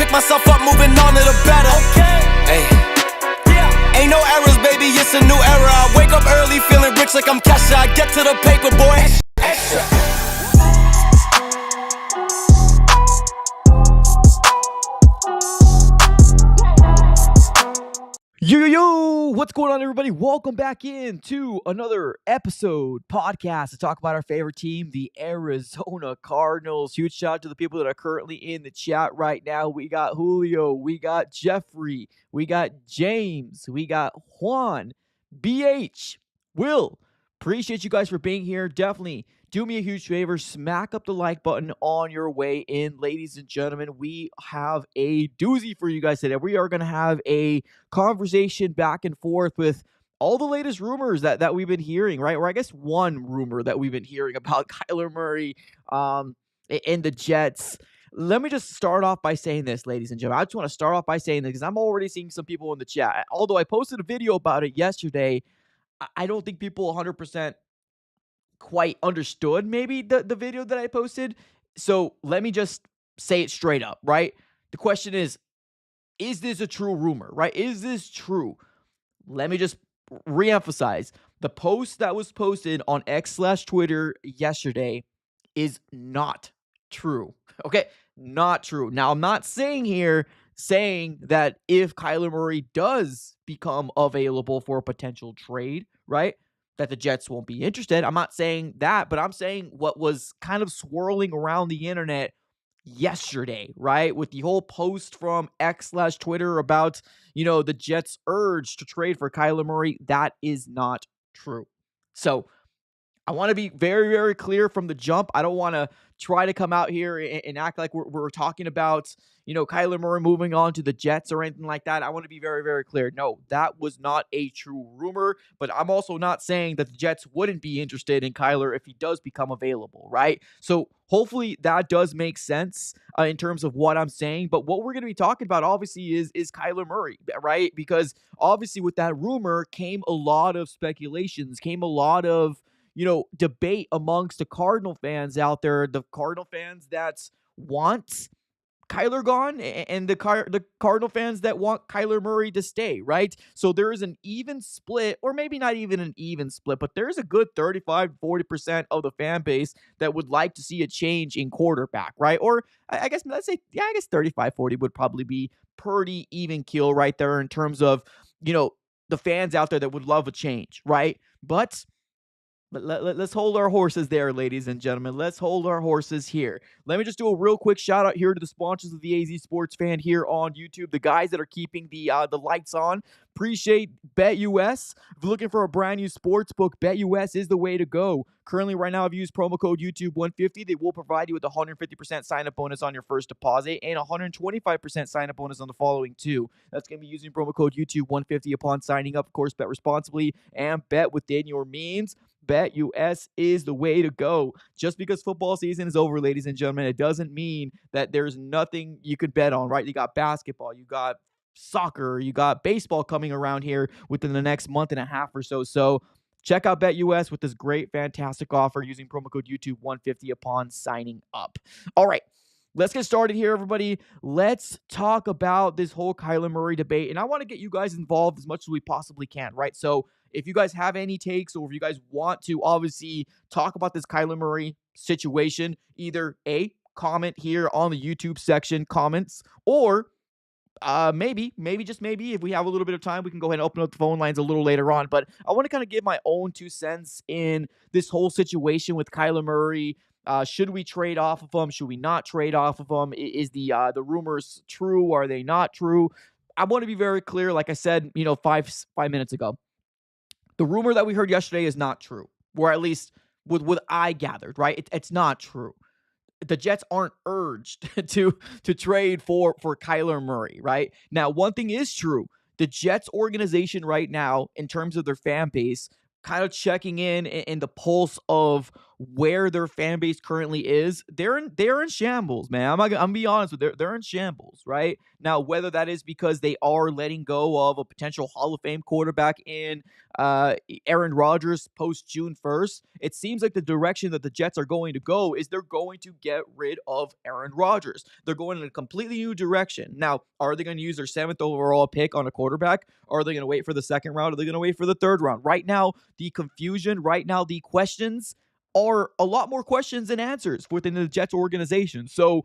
pick myself up, moving on to the better. Okay. Hey. Yeah. Ain't no errors, baby, it's a new era. I wake up early, feeling rich like I'm Kesha. I get to the paper, boy. Extra. Yo, what's going on, everybody? Welcome back in to another episode podcast to talk about our favorite team, the Arizona Cardinals. Huge shout out to the people that are currently in the chat right now. We got Julio, we got Jeffrey, we got James, we got Juan, BH, Will. Appreciate you guys for being here. Definitely do me a huge favor, smack up the like button on your way in. Ladies and gentlemen, we have a doozy for you guys today. We are going to have a conversation back and forth with all the latest rumors that we've been hearing, right? Or I guess one rumor that we've been hearing about Kyler Murray and the Jets. Let me just start off by saying this, ladies and gentlemen. I just want to start off by saying this because I'm already seeing some people in the chat. Although I posted a video about it yesterday, I don't think people 100% quite understood maybe the video that I posted. So let me just say it straight up, right? The question is this a true rumor, right? Is this true? Let me just reemphasize. The post that was posted on X/Twitter yesterday is not true. Okay? Not true. Now, I'm not saying that if Kyler Murray does become available for a potential trade, right, that the Jets won't be interested. I'm not saying that, but I'm saying what was kind of swirling around the internet yesterday, right? With the whole post from X/Twitter about, the Jets' urge to trade for Kyler Murray. That is not true. So I want to be very, very clear from the jump. I don't want to try to come out here and act like we're talking about, Kyler Murray moving on to the Jets or anything like that. I want to be very, very clear. No, that was not a true rumor, but I'm also not saying that the Jets wouldn't be interested in Kyler if he does become available, right? So hopefully that does make sense in terms of what I'm saying. But what we're going to be talking about, obviously, is Kyler Murray, right? Because obviously with that rumor came a lot of speculations, came a lot of debate amongst the Cardinal fans out there, the Cardinal fans that want Kyler gone and the Cardinal fans that want Kyler Murray to stay, right? So there is an even split, or maybe not even an even split, but there's a good 35-40% of the fan base that would like to see a change in quarterback, right? Or I guess, let's say, I guess 35-40 would probably be pretty even keel right there in terms of, the fans out there that would love a change, right? But let's hold our horses there, ladies and gentlemen. Let's hold our horses here. Let me just do a real quick shout out here to the sponsors of the AZ Sports Fan here on YouTube, the guys that are keeping the lights on. Appreciate BetUS. If you're looking for a brand new sports book, BetUS is the way to go. Currently, right now, if you use promo code YouTube150, they will provide you with a 150% sign-up bonus on your first deposit and a 125% sign-up bonus on the following two. That's going to be using promo code YouTube150 upon signing up. Of course, bet responsibly and bet within your means. BetUS is the way to go. Just because football season is over, ladies and gentlemen, it doesn't mean that there's nothing you could bet on, right? You got basketball, you got soccer, you got baseball coming around here within the next month and a half or so. So check out BetUS with this great, fantastic offer using promo code YouTube150 upon signing up. All right. Let's get started here, everybody. Let's talk about this whole Kyler Murray debate. And I want to get you guys involved as much as we possibly can, right? So if you guys have any takes or if you guys want to obviously talk about this Kyler Murray situation, either A, comment here on the YouTube section, comments, or maybe, just maybe, if we have a little bit of time, we can go ahead and open up the phone lines a little later on. But I want to kind of give my own 2 cents in this whole situation with Kyler Murray. Should we trade off of him? Should we not trade off of him? Is the rumors true? Are they not true? I want to be very clear. Like I said, 5 minutes ago, the rumor that we heard yesterday is not true, or at least with what I gathered, right? It's not true. The Jets aren't urged to trade for Kyler Murray, right? Now, one thing is true. The Jets organization right now, in terms of their fan base, kind of checking in the pulse of where their fan base currently is, they're in shambles, man. I'm gonna be honest with you. They're in shambles, right? Now, whether that is because they are letting go of a potential Hall of Fame quarterback in uh, Aaron Rodgers post June 1st, it seems like the direction that the Jets are going to go is they're going to get rid of Aaron Rodgers. They're going in a completely new direction. Now, are they going to use their 7th overall pick on a quarterback? Or are they going to wait for the 2nd round? Are they going to wait for the 3rd round? Right now, the confusion, right now, the questions are a lot more questions than answers within the Jets organization. So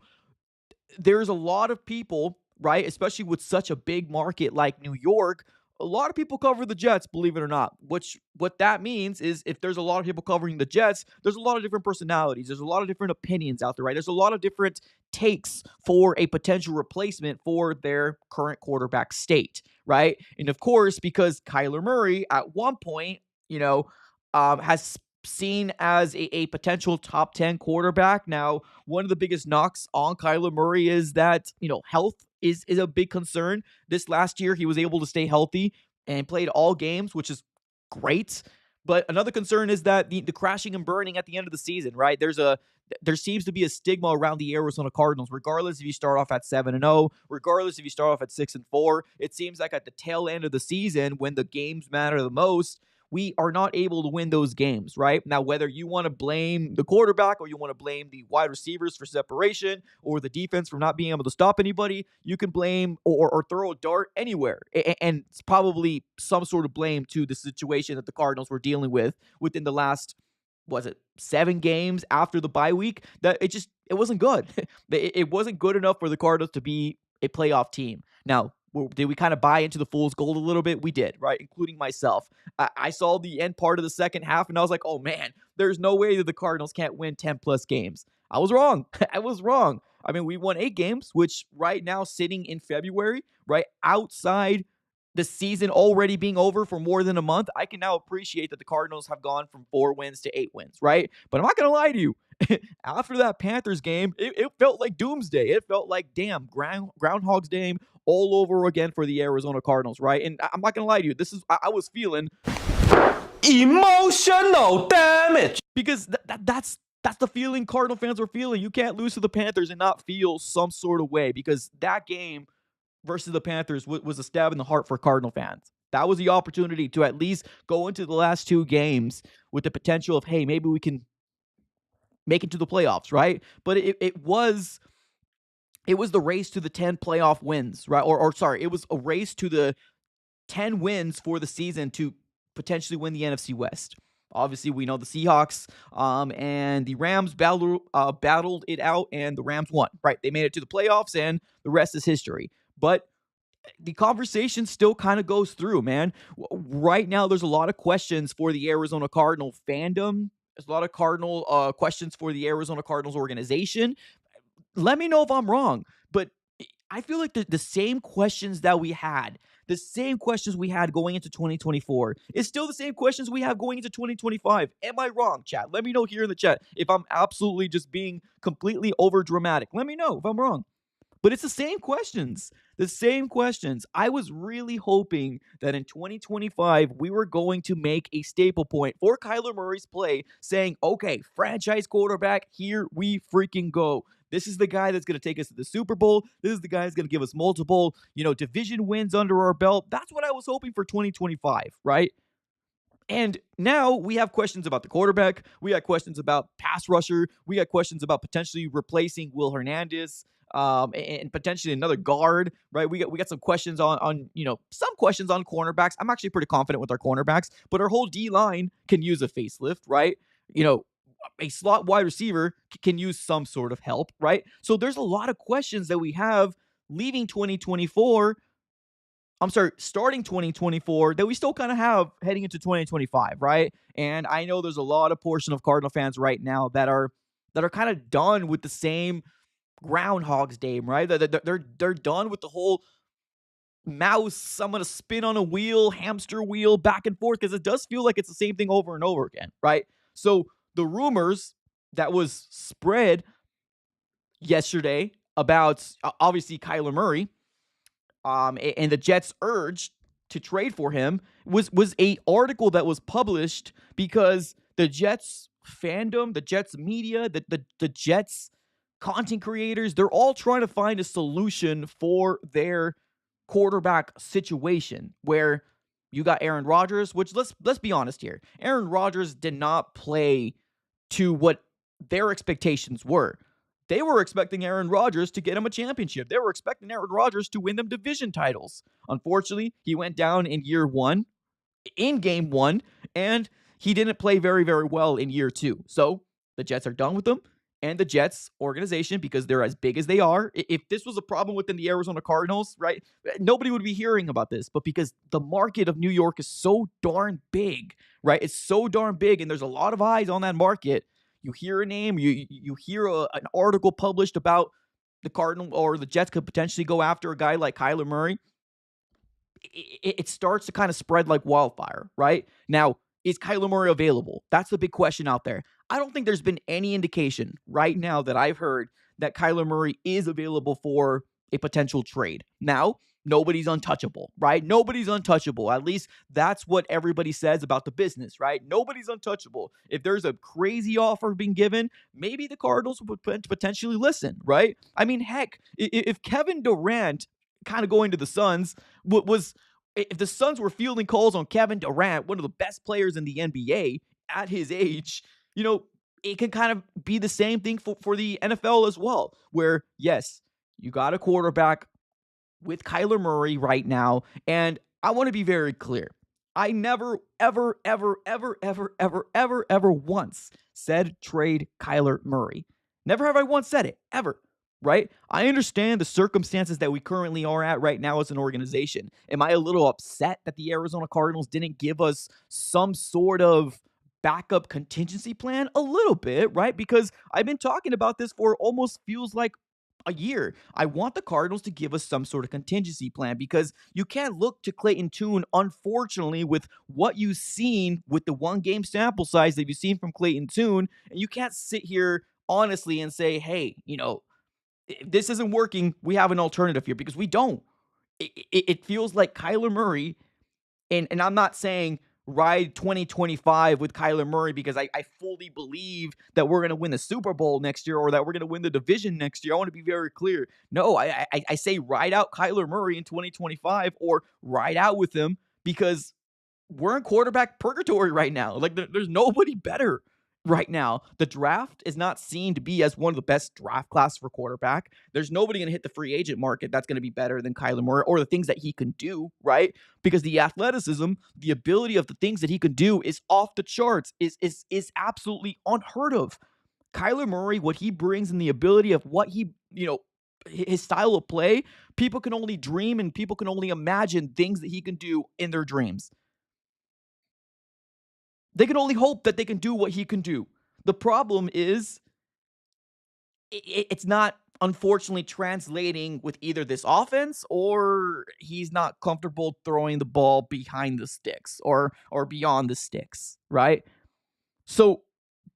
there's a lot of people, right, especially with such a big market like New York, a lot of people cover the Jets, believe it or not. What that means is if there's a lot of people covering the Jets, there's a lot of different personalities. There's a lot of different opinions out there, right? There's a lot of different takes for a potential replacement for their current quarterback state, right? And of course, because Kyler Murray at one point, has seen as a potential top 10 quarterback. Now, one of the biggest knocks on Kyler Murray is that, health is a big concern. This last year, he was able to stay healthy and played all games, which is great. But another concern is that the crashing and burning at the end of the season, right? There seems to be a stigma around the Arizona Cardinals, regardless if you start off at 7-0, regardless if you start off at 6-4. It seems like at the tail end of the season, when the games matter the most, we are not able to win those games, right? Now, whether you want to blame the quarterback or you want to blame the wide receivers for separation or the defense for not being able to stop anybody, you can blame or throw a dart anywhere. And it's probably some sort of blame to the situation that the Cardinals were dealing with within the last, was it 7 games after the bye week, that it wasn't good. It wasn't good enough for the Cardinals to be a playoff team. Now, did we kind of buy into the fool's gold a little bit? We did, right? Including myself. I saw the end part of the second half, and I was like, oh, man, there's no way that the Cardinals can't win 10-plus games. I was wrong. I was wrong. I mean, we won 8 games, which right now, sitting in February, right, outside the season already being over for more than a month, I can now appreciate that the Cardinals have gone from 4 wins to 8 wins, right? But I'm not going to lie to you. After that Panthers game, it felt like doomsday. It felt like, damn, Groundhog's Day all over again for the Arizona Cardinals, right? And I'm not going to lie to you. I was feeling emotional damage. Because that's the feeling Cardinal fans were feeling. You can't lose to the Panthers and not feel some sort of way, because that game versus the Panthers was a stab in the heart for Cardinal fans. That was the opportunity to at least go into the last 2 games with the potential of, hey, maybe we can make it to the playoffs, right? But it was the race to the 10 playoff wins, right? Or sorry, it was a race to the 10 wins for the season to potentially win the NFC West. Obviously, we know the Seahawks and the Rams battled it out, and the Rams won, right? They made it to the playoffs, and the rest is history. But the conversation still kind of goes through, man. Right now, there's a lot of questions for the Arizona Cardinal fandom. There's a lot of questions for the Arizona Cardinals organization. Let me know if I'm wrong, but I feel like the same questions that we had, the same questions we had going into 2024 is still the same questions we have going into 2025. Am I wrong, chat? Let me know here in the chat if I'm absolutely just being completely over dramatic. Let me know if I'm wrong. But it's the same questions. The same questions. I was really hoping that in 2025, we were going to make a staple point for Kyler Murray's play, saying, okay, franchise quarterback, here we freaking go. This is the guy that's going to take us to the Super Bowl. This is the guy that's going to give us multiple, division wins under our belt. That's what I was hoping for 2025, right? And now we have questions about the quarterback. We got questions about pass rusher. We got questions about potentially replacing Will Hernandez. And potentially another guard, right? We got some questions on some questions on cornerbacks. I'm actually pretty confident with our cornerbacks, but our whole D line can use a facelift, right? A slot wide receiver can use some sort of help, right? So there's a lot of questions that we have leaving 2024. I'm sorry, starting 2024 that we still kind of have heading into 2025, right? And I know there's a lot of portion of Cardinal fans right now that are kind of done with the same Groundhog's Day, right? They're done with the whole mouse, I'm gonna spin on a wheel, hamster wheel, back and forth, because it does feel like it's the same thing over and over again, right? So the rumors that was spread yesterday about obviously Kyler Murray, and the Jets' urge to trade for him was a article that was published because the Jets fandom, the Jets media, the Jets content creators, they're all trying to find a solution for their quarterback situation where you got Aaron Rodgers, which let's be honest here. Aaron Rodgers did not play to what their expectations were. They were expecting Aaron Rodgers to get him a championship. They were expecting Aaron Rodgers to win them division titles. Unfortunately, he went down in year one, in game one, and he didn't play very, very well in year two. So the Jets are done with him. And the Jets organization, because they're as big as they are, if this was a problem within the Arizona Cardinals, right, nobody would be hearing about this. But because the market of New York is so darn big, right, it's so darn big, and there's a lot of eyes on that market. You hear a name, you hear an article published about the Cardinals or the Jets could potentially go after a guy like Kyler Murray. It starts to kind of spread like wildfire, right? Now, is Kyler Murray available? That's the big question out there. I don't think there's been any indication right now that I've heard that Kyler Murray is available for a potential trade. Now, nobody's untouchable, right? Nobody's untouchable. At least that's what everybody says about the business, right? Nobody's untouchable. If there's a crazy offer being given, maybe the Cardinals would potentially listen, right? I mean, heck, if Kevin Durant kind of going to the Suns was if the Suns were fielding calls on Kevin Durant, one of the best players in the NBA at his age, it can kind of be the same thing for the NFL as well, where, yes, you got a quarterback with Kyler Murray right now, and I want to be very clear. I never, ever, ever, ever, ever, ever, ever, ever once said trade Kyler Murray. Never have I once said it, ever. Right? I understand the circumstances that we currently are at right now as an organization. Am I a little upset that the Arizona Cardinals didn't give us some sort of backup contingency plan? A little bit, right? Because I've been talking about this for almost feels like a year. I want the Cardinals to give us some sort of contingency plan because you can't look to Clayton Tune, unfortunately, with what you've seen with the one game sample size that you've seen from Clayton Tune, and you can't sit here honestly and say, hey, if this isn't working, we have an alternative here, because we don't. It feels like Kyler Murray, and I'm not saying ride 2025 with Kyler Murray because I fully believe that we're going to win the Super Bowl next year or that we're going to win the division next year. I want to be very clear. No, I say ride out Kyler Murray in 2025 or ride out with him because we're in quarterback purgatory right now. Like, there's nobody better right now. The draft is not seen to be as one of the best draft classes for quarterback. There's nobody going to hit the free agent market that's going to be better than Kyler Murray or the things that he can do, right? Because the athleticism, the ability of the things that he can do is off the charts, is absolutely unheard of. Kyler Murray, what he brings and the ability of what he, his style of play, people can only dream and people can only imagine things that he can do in their dreams. They can only hope that they can do what he can do. The problem is it's not, unfortunately, translating with either this offense or he's not comfortable throwing the ball behind the sticks or beyond the sticks, right? So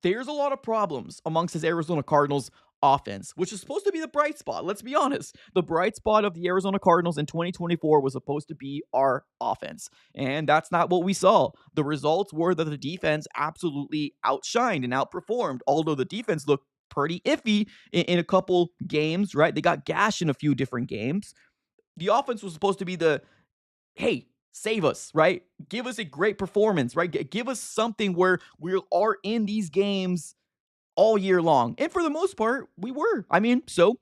there's a lot of problems amongst his Arizona Cardinals offense, which is supposed to be the bright spot. Let's be honest. The bright spot of the Arizona Cardinals in 2024 was supposed to be our offense. And that's not what we saw. The results were that the defense absolutely outshined and outperformed, although the defense looked pretty iffy in a couple games, right? They got gashed in a few different games. The offense was supposed to be the, hey, save us, right? Give us a great performance, right? Give us something where we are in these games all year long. And for the most part, we were. I mean, so,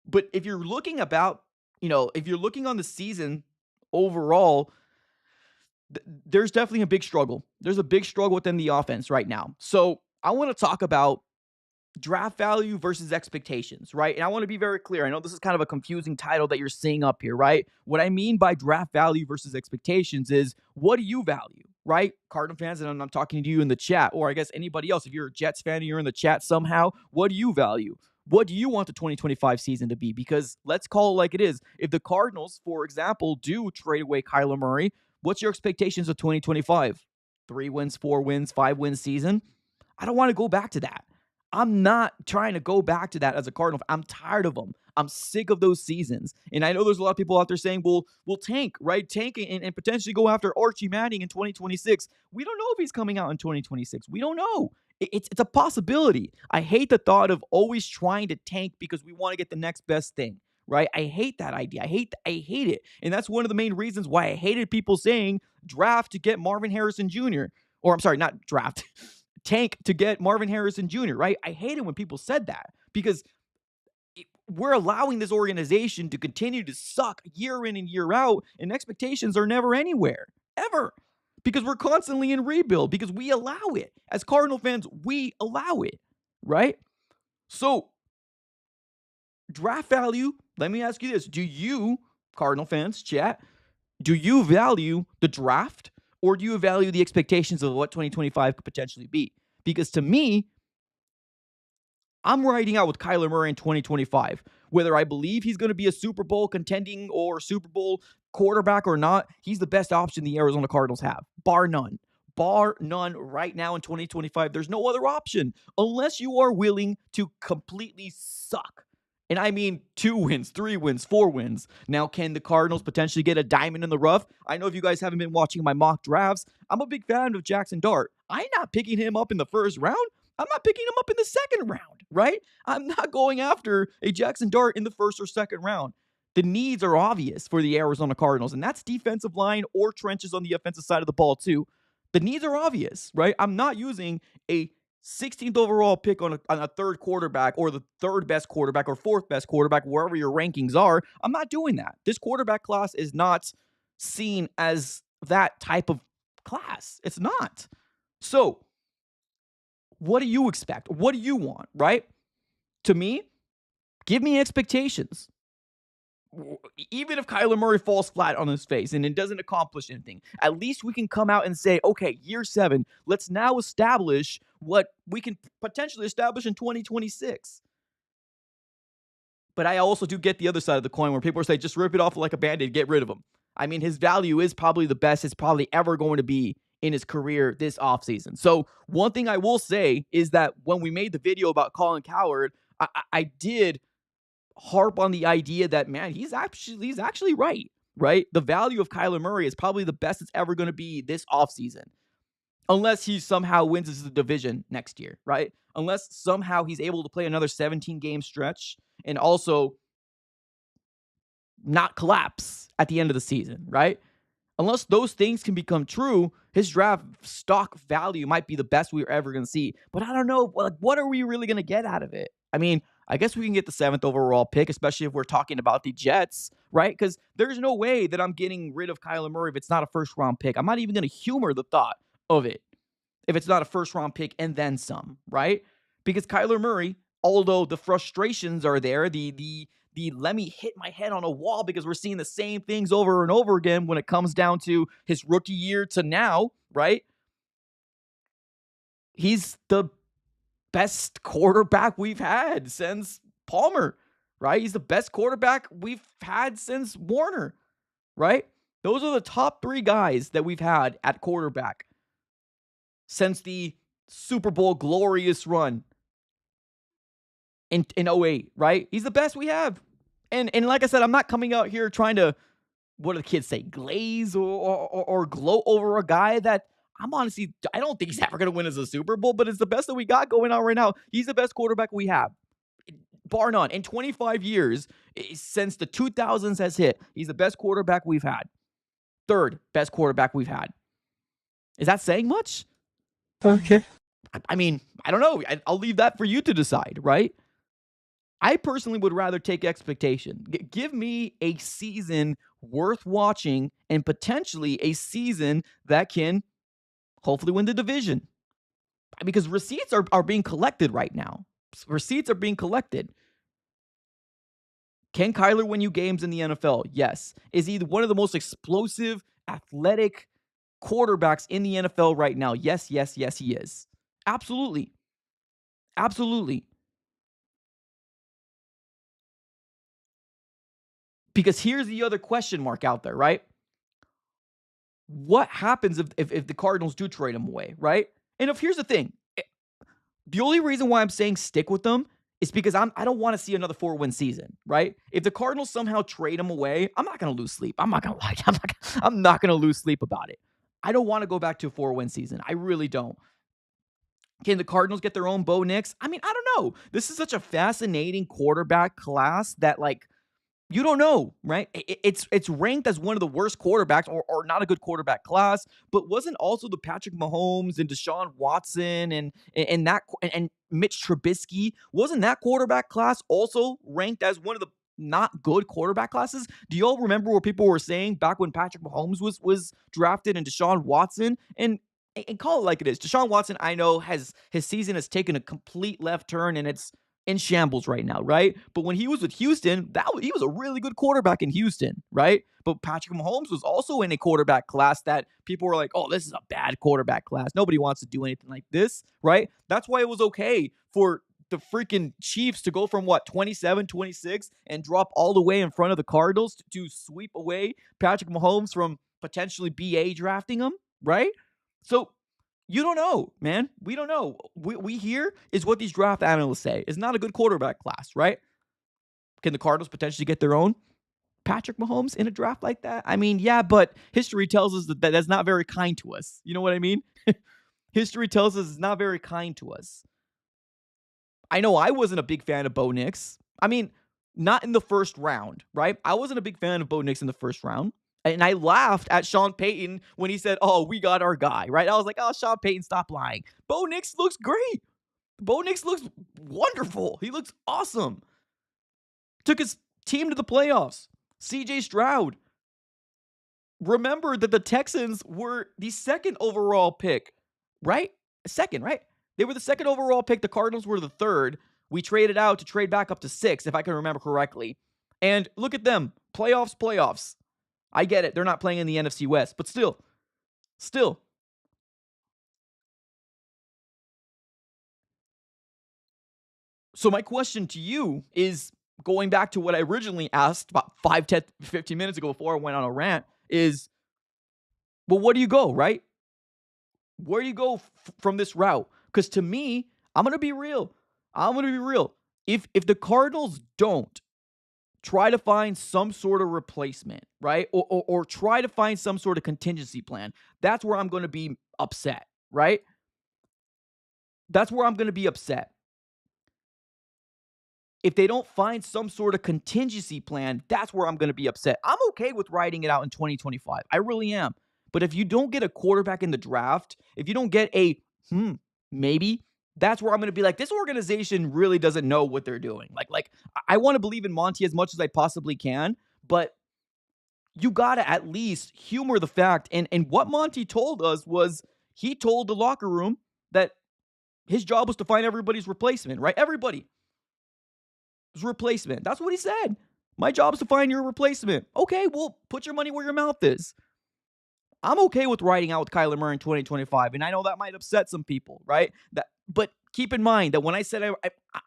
but if you're looking if you're looking on the season overall, there's definitely a big struggle. There's a big struggle within the offense right now. So I want to talk about draft value versus expectations, right? And I want to be very clear. I know this is kind of a confusing title that you're seeing up here, right? What I mean by draft value versus expectations is, what do you value, right? Cardinal fans, and I'm talking to you in the chat, or I guess anybody else. If you're a Jets fan and you're in the chat somehow, what do you value? What do you want the 2025 season to be? Because let's call it like it is. If the Cardinals, for example, do trade away Kyler Murray, what's your expectations of 2025? 3 wins, 4 wins, 5 wins season? I don't want to go back to that. I'm not trying to go back to that as a Cardinal. I'm tired of them. I'm sick of those seasons. And I know there's a lot of people out there saying, well, we'll tank, right? Tank and potentially go after Archie Manning in 2026. We don't know if he's coming out in 2026. We don't know. It's a possibility. I hate the thought of always trying to tank because we want to get the next best thing, right? I hate that idea. I hate it. And that's one of the main reasons why I hated people saying draft to get Marvin Harrison Jr. Or I'm sorry, not draft. Tank to get Marvin Harrison Jr., right? I hate it when people said that because we're allowing this organization to continue to suck year in and year out, and expectations are never anywhere, ever, because we're constantly in rebuild, because we allow it. As Cardinal fans, we allow it, right? So, draft value, let me ask you this. Do you, Cardinal fans, chat, do you value the draft or do you value the expectations of what 2025 could potentially be? Because to me, I'm riding out with Kyler Murray in 2025. Whether I believe he's going to be a Super Bowl contending or Super Bowl quarterback or not, he's the best option the Arizona Cardinals have, bar none. Bar none right now in 2025. There's no other option unless you are willing to completely suck. And I mean 2 wins, 3 wins, 4 wins. Now, can the Cardinals potentially get a diamond in the rough? I know if you guys haven't been watching my mock drafts, I'm a big fan of Jackson Dart. I'm not picking him up in the first round. I'm not picking him up in the second round, right? I'm not going after a Jackson Dart in the first or second round. The needs are obvious for the Arizona Cardinals, and that's defensive line or trenches on the offensive side of the ball too. The needs are obvious, right? I'm not using a 16th overall pick on a third quarterback or the third best quarterback or fourth best quarterback, wherever your rankings are. I'm not doing that. This quarterback class is not seen as that type of class. It's not. So, what do you expect? What do you want, right? To me, give me expectations. Even if Kyler Murray falls flat on his face and it doesn't accomplish anything, at least we can come out and say, okay, year 7, let's now establish what we can potentially establish in 2026. But I also do get the other side of the coin where people are saying, just rip it off like a Band-Aid, get rid of him. I mean, his value is probably the best it's probably ever going to be in his career this offseason. So one thing I will say is that when we made the video about Colin Cowherd, I did harp on the idea that, man, he's actually right? The value of Kyler Murray is probably the best it's ever going to be this offseason. Unless he somehow wins the division next year, right? Unless somehow he's able to play another 17-game stretch and also not collapse at the end of the season, right? Unless those things can become true, his draft stock value might be the best we're ever going to see. But I don't know, like, what are we really going to get out of it? I mean, I guess we can get the 7th overall pick, especially if we're talking about the Jets, right? Because there's no way that I'm getting rid of Kyler Murray if it's not a first-round pick. I'm not even going to humor the thought of it if it's not a first-round pick and then some, right? Because Kyler Murray, although the frustrations are there, the let me hit my head on a wall because we're seeing the same things over and over again when it comes down to his rookie year to now, right? He's the best quarterback we've had since Palmer, right? He's the best quarterback we've had since Warner, right? Those are the top 3 guys that we've had at quarterback since the Super Bowl glorious run in 08, right? He's the best we have. And like I said, I'm not coming out here trying to, what do the kids say, glaze or gloat over a guy that I don't think he's ever going to win as a Super Bowl, but it's the best that we got going on right now. He's the best quarterback we have, bar none. In 25 years, since the 2000s has hit, he's the best quarterback we've had. 3rd best quarterback we've had. Is that saying much? Okay. I mean, I don't know. I'll leave that for you to decide, right? I personally would rather take expectation. Give me a season worth watching and potentially a season that can hopefully win the division. Because receipts are being collected right now. Receipts are being collected. Can Kyler win you games in the NFL? Yes. Is he one of the most explosive, athletic quarterbacks in the NFL right now? Yes, he is. Absolutely. Because here's the other question mark out there, right? What happens if the Cardinals do trade him away, right? And here's the thing. The only reason why I'm saying stick with them is because I don't want to see another 4-win season, right? If the Cardinals somehow trade him away, I'm not going to lose sleep. I'm not going to lie. I'm not going to lose sleep about it. I don't want to go back to a 4-win season. I really don't. Can the Cardinals get their own Bo Nix? I mean, I don't know. This is such a fascinating quarterback class that, like, you don't know, right? It's ranked as one of the worst quarterbacks or not a good quarterback class, but wasn't also the Patrick Mahomes and Deshaun Watson and Mitch Trubisky, wasn't that quarterback class also ranked as one of the not good quarterback classes? Do y'all remember what people were saying back when Patrick Mahomes was drafted and Deshaun Watson? And call it like it is. Deshaun Watson, I know, his season has taken a complete left turn and it's in shambles right now, right? But when he was with Houston, he was a really good quarterback in Houston, right? But Patrick Mahomes was also in a quarterback class that people were like, oh, this is a bad quarterback class. Nobody wants to do anything like this, right? That's why it was okay for the freaking Chiefs to go from 27, 26 and drop all the way in front of the Cardinals to sweep away Patrick Mahomes from potentially BA drafting him, right? So you don't know, man. We don't know. We hear is what these draft analysts say. It's not a good quarterback class, right? Can the Cardinals potentially get their own Patrick Mahomes in a draft like that? I mean, yeah, but history tells us that that's not very kind to us. You know what I mean? History tells us it's not very kind to us. I know I wasn't a big fan of Bo Nix. I mean, not in the first round, right? I wasn't a big fan of Bo Nix in the first round. And I laughed at Sean Payton when he said, oh, we got our guy, right? I was like, oh, Sean Payton, stop lying. Bo Nix looks great. Bo Nix looks wonderful. He looks awesome. Took his team to the playoffs. CJ Stroud. Remember that the Texans were the second overall pick, right? Second, right? They were the second overall pick. The Cardinals were the third. We traded out to trade back up to 6, if I can remember correctly. And look at them. Playoffs. I get it. They're not playing in the NFC West, but still. So my question to you is, going back to what I originally asked about 5, 10, 15 minutes ago before I went on a rant, is, well, where do you go, right? Where do you go from this route? Because to me, I'm going to be real. If the Cardinals don't try to find some sort of replacement, right? Or try to find some sort of contingency plan, that's where I'm going to be upset, right? That's where I'm going to be upset. If they don't find some sort of contingency plan, that's where I'm going to be upset. I'm okay with riding it out in 2025. I really am. But if you don't get a quarterback in the draft, if you don't get a maybe, that's where I'm going to be like, this organization really doesn't know what they're doing. Like I want to believe in Monty as much as I possibly can, but you got to at least humor the fact. And what Monty told us was, he told the locker room that his job was to find everybody's replacement, right? Everybody. Replacement. That's what he said. My job is to find your replacement. Okay, well, put your money where your mouth is. I'm okay with riding out with Kyler Murray in 2025, and I know that might upset some people, right? But keep in mind that when I said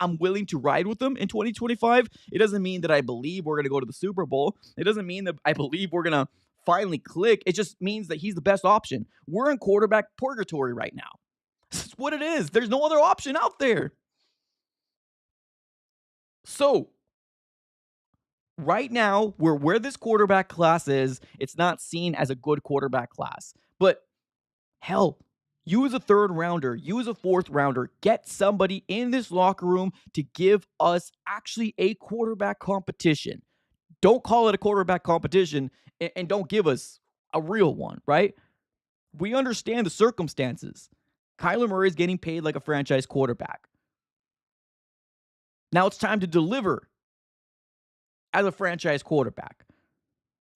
I'm willing to ride with them in 2025, it doesn't mean that I believe we're going to go to the Super Bowl. It doesn't mean that I believe we're going to finally click. It just means that he's the best option. We're in quarterback purgatory right now. That's what it is. There's no other option out there. So, right now, where this quarterback class is, it's not seen as a good quarterback class. But, hell, you as a third rounder, you as a fourth rounder, get somebody in this locker room to give us actually a quarterback competition. Don't call it a quarterback competition and don't give us a real one, right? We understand the circumstances. Kyler Murray is getting paid like a franchise quarterback. Now it's time to deliver as a franchise quarterback.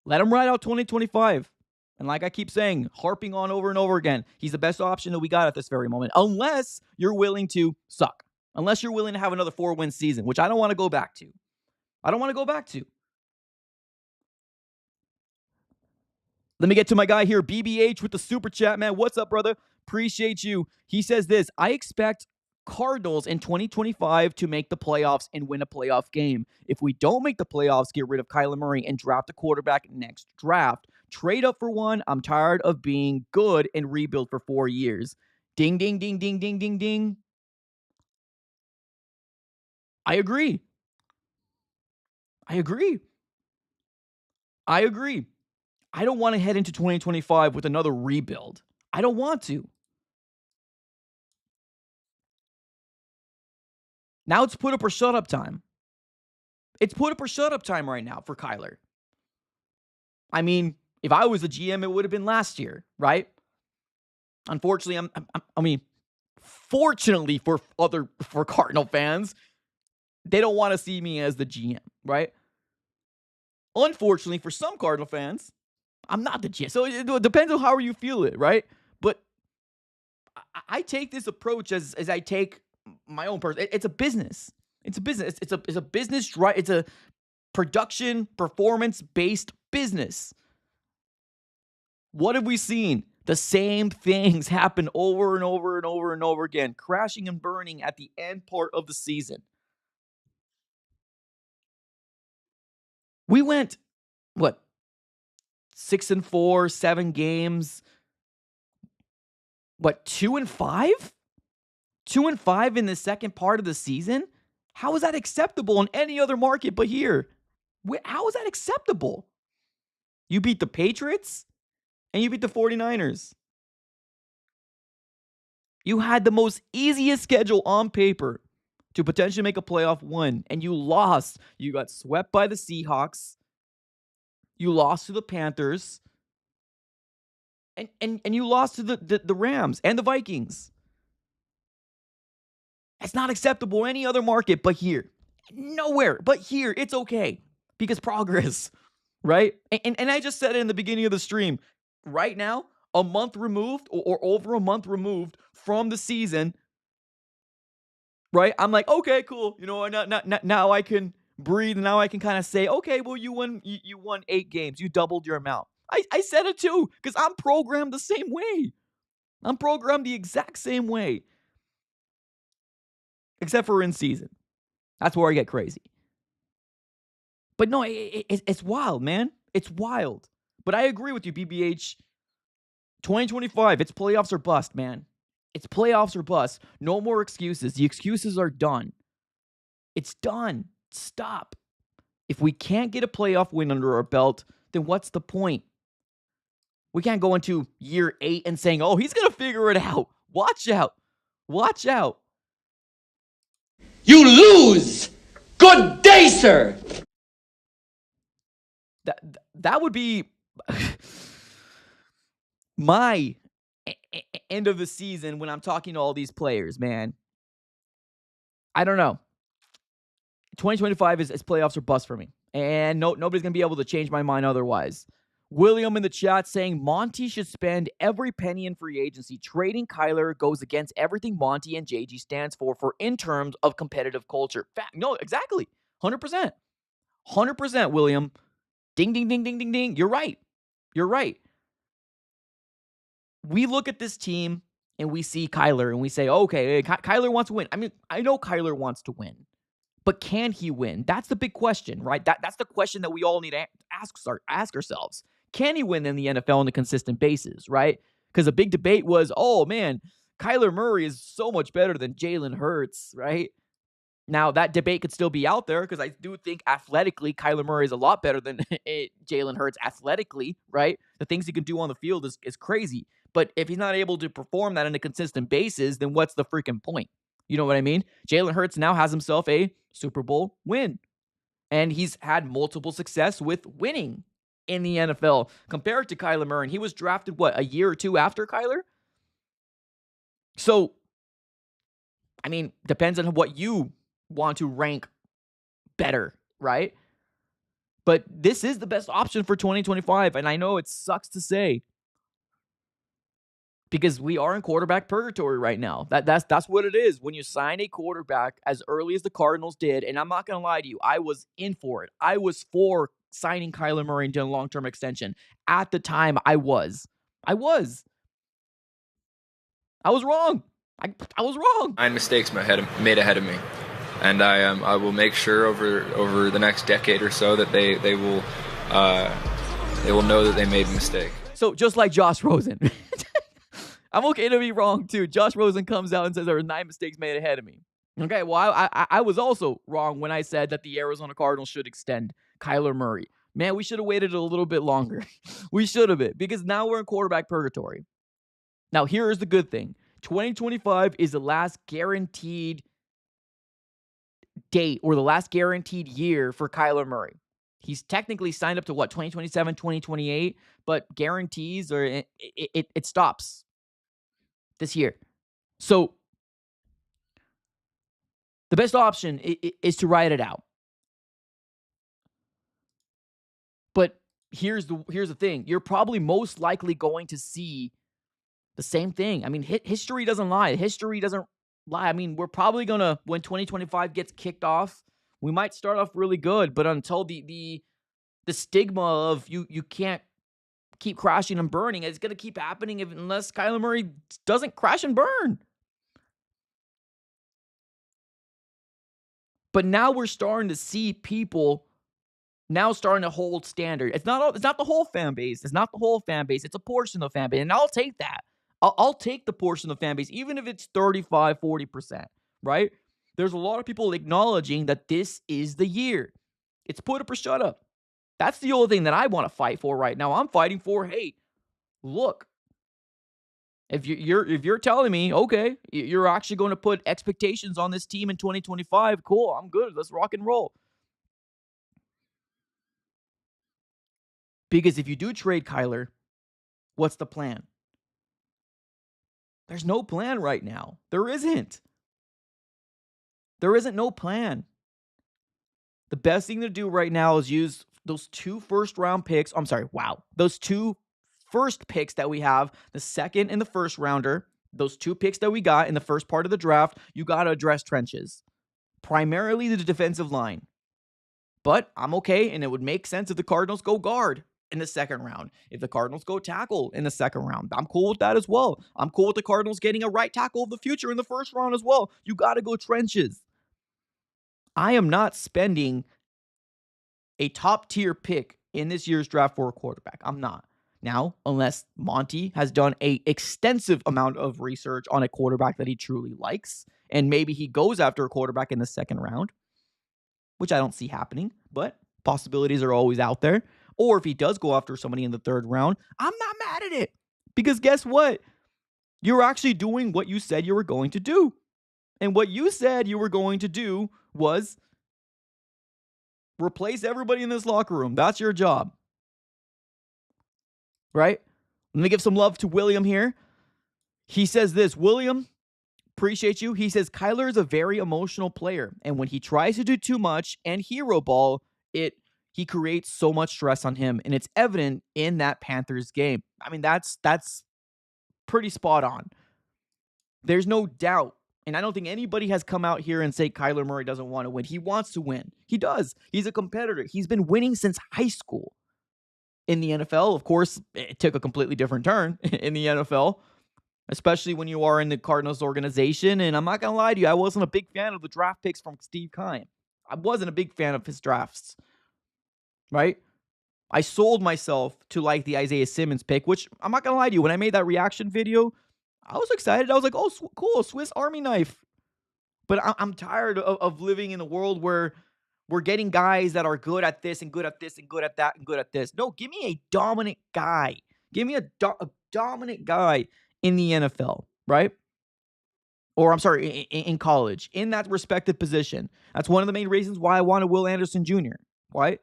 Let him ride out 2025. And like I keep saying, harping on over and over again, he's the best option that we got at this very moment. Unless you're willing to suck. Unless you're willing to have another 4-win season, which I don't want to go back to. Let me get to my guy here, BBH with the super chat, man. What's up, brother? Appreciate you. He says this: I expect Cardinals in 2025 to make the playoffs and win a playoff game. If we don't make the playoffs, get rid of Kyler Murray and draft a quarterback next draft. Trade up for one. I'm tired of being good and rebuild for 4 years. Ding, ding, ding, ding, ding, ding, ding. I agree. I don't want to head into 2025 with another rebuild. I don't want to. Now it's put up or shut up time. It's put up or shut up time right now for Kyler. I mean, if I was the GM, it would have been last year, right? Unfortunately, fortunately for Cardinal fans, they don't want to see me as the GM, right? Unfortunately, for some Cardinal fans, I'm not the GM. So it depends on how you feel it, right? But I take this approach as I take my own person. It's a business. It's a business. It's a business, right? It's a production, performance-based business. What have we seen? The same things happen over and over and over and over again, crashing and burning at the end part of the season. We went, 6-4, 7 games. 2-5? 2-5 in the second part of the season? How is that acceptable in any other market but here? How is that acceptable? You beat the Patriots and you beat the 49ers. You had the most easiest schedule on paper to potentially make a playoff win, and you lost. You got swept by the Seahawks. You lost to the Panthers. And you lost to the Rams and the Vikings. That's not acceptable in any other market but here. Nowhere but here. It's okay because progress, right? And I just said it in the beginning of the stream. Right now, a month removed or over a month removed from the season, right? I'm like, okay, cool. You know, now I can breathe. Now I can kind of say, okay, well, you won 8 games. You doubled your amount. I said it too because I'm programmed the same way. I'm programmed the exact same way. Except for in season. That's where I get crazy. But no, it's wild, man. It's wild. But I agree with you, BBH. 2025, it's playoffs or bust, man. It's playoffs or bust. No more excuses. The excuses are done. It's done. Stop. If we can't get a playoff win under our belt, then what's the point? We can't go into year 8 and saying, oh, he's going to figure it out. Watch out. Watch out. You lose! Good day, sir! That would be my end of the season when I'm talking to all these players, man. I don't know. 2025 is playoffs or bust for me. And nobody's going to be able to change my mind otherwise. William in the chat saying Monty should spend every penny in free agency. Trading Kyler goes against everything Monty and JG stands for in terms of competitive culture. No, exactly. 100%. 100%, William. Ding, ding, ding, ding, ding, ding. You're right. You're right. We look at this team and we see Kyler and we say, okay, Kyler wants to win. I mean, I know Kyler wants to win, but can he win? That's the big question, right? That's the question that we all need to ask ourselves. Can he win in the NFL on a consistent basis, right? Because the big debate was, oh, man, Kyler Murray is so much better than Jalen Hurts, right? Now, that debate could still be out there because I do think athletically, Kyler Murray is a lot better than Jalen Hurts athletically, right? The things he can do on the field is crazy. But if he's not able to perform that on a consistent basis, then what's the freaking point? You know what I mean? Jalen Hurts now has himself a Super Bowl win. And he's had multiple success with winning in the NFL compared to Kyler Murray. And he was drafted, a year or 2 after Kyler? So, I mean, depends on what you want to rank better, right? But this is the best option for 2025. And I know it sucks to say because we are in quarterback purgatory right now. That's what it is. When you sign a quarterback as early as the Cardinals did, and I'm not going to lie to you, I was in for it. I was for signing Kyler Murray into a long-term extension. At the time, I was wrong. I was wrong. 9 mistakes made ahead of me, and I will make sure over the next decade or so that they will know that they made a mistake. So just like Josh Rosen. I'm okay to be wrong, too. Josh Rosen comes out and says there were 9 mistakes made ahead of me. Okay, well, I was also wrong when I said that the Arizona Cardinals should extend Kyler Murray. Man, we should have waited a little bit longer. We should have it, because now we're in quarterback purgatory. Now, here is the good thing. 2025 is the last guaranteed date, or the last guaranteed year for Kyler Murray. He's technically signed up to 2027, 2028, but guarantees, or it stops this year. So the best option is to ride it out. But here's the thing. You're probably most likely going to see the same thing. I mean, history doesn't lie. History doesn't lie. I mean, we're probably going to, when 2025 gets kicked off, we might start off really good, but until the stigma of you can't keep crashing and burning, it's going to keep happening unless Kyler Murray doesn't crash and burn. But now we're starting to see people now starting to hold standard. It's not the whole fan base. It's not the whole fan base. It's a portion of the fan base. And I'll take that. I'll take the portion of the fan base, even if it's 35, 40%, right? There's a lot of people acknowledging that this is the year. It's put up or shut up. That's the only thing that I want to fight for right now. I'm fighting for, hey, look, if you're telling me, okay, you're actually going to put expectations on this team in 2025, cool, I'm good. Let's rock and roll. Because if you do trade Kyler, what's the plan? There's no plan right now. There isn't. There isn't no plan. The best thing to do right now is use those 2 first-round picks. I'm sorry, wow. Those 2 first picks that we have, the second and the first rounder, those 2 picks that we got in the first part of the draft, you got to address trenches. Primarily the defensive line. But I'm okay, and it would make sense if the Cardinals go guard in the second round. If the Cardinals go tackle in the second round, I'm cool with that as well. I'm cool with the Cardinals getting a right tackle of the future in the first round as well. You got to go trenches. I am not spending a top-tier pick in this year's draft for a quarterback. I'm not. Now, unless Monty has done an extensive amount of research on a quarterback that he truly likes, and maybe he goes after a quarterback in the second round, which I don't see happening, but possibilities are always out there. Or if he does go after somebody in the third round, I'm not mad at it. Because guess what? You're actually doing what you said you were going to do. And what you said you were going to do was replace everybody in this locker room. That's your job. Right? Let me give some love to William here. He says this, William, appreciate you. He says, Kyler is a very emotional player. And when he tries to do too much and hero ball, he creates so much stress on him. And it's evident in that Panthers game. I mean, that's pretty spot on. There's no doubt. And I don't think anybody has come out here and say Kyler Murray doesn't want to win. He wants to win. He does. He's a competitor. He's been winning since high school. In the NFL, of course, it took a completely different turn in the NFL, especially when you are in the Cardinals organization. And I'm not going to lie to you, I wasn't a big fan of the draft picks from Steve Keim. I wasn't a big fan of his drafts, right? I sold myself to like the Isaiah Simmons pick, which I'm not going to lie to you, when I made that reaction video, I was excited. I was like, oh, cool, Swiss Army knife. But I'm tired of living in a world where we're getting guys that are good at this and good at this and good at that and good at this. No, give me a dominant guy. Give me a dominant guy in the NFL, right? Or I'm sorry, in college, in that respective position. That's one of the main reasons why I wanted Will Anderson Jr., right?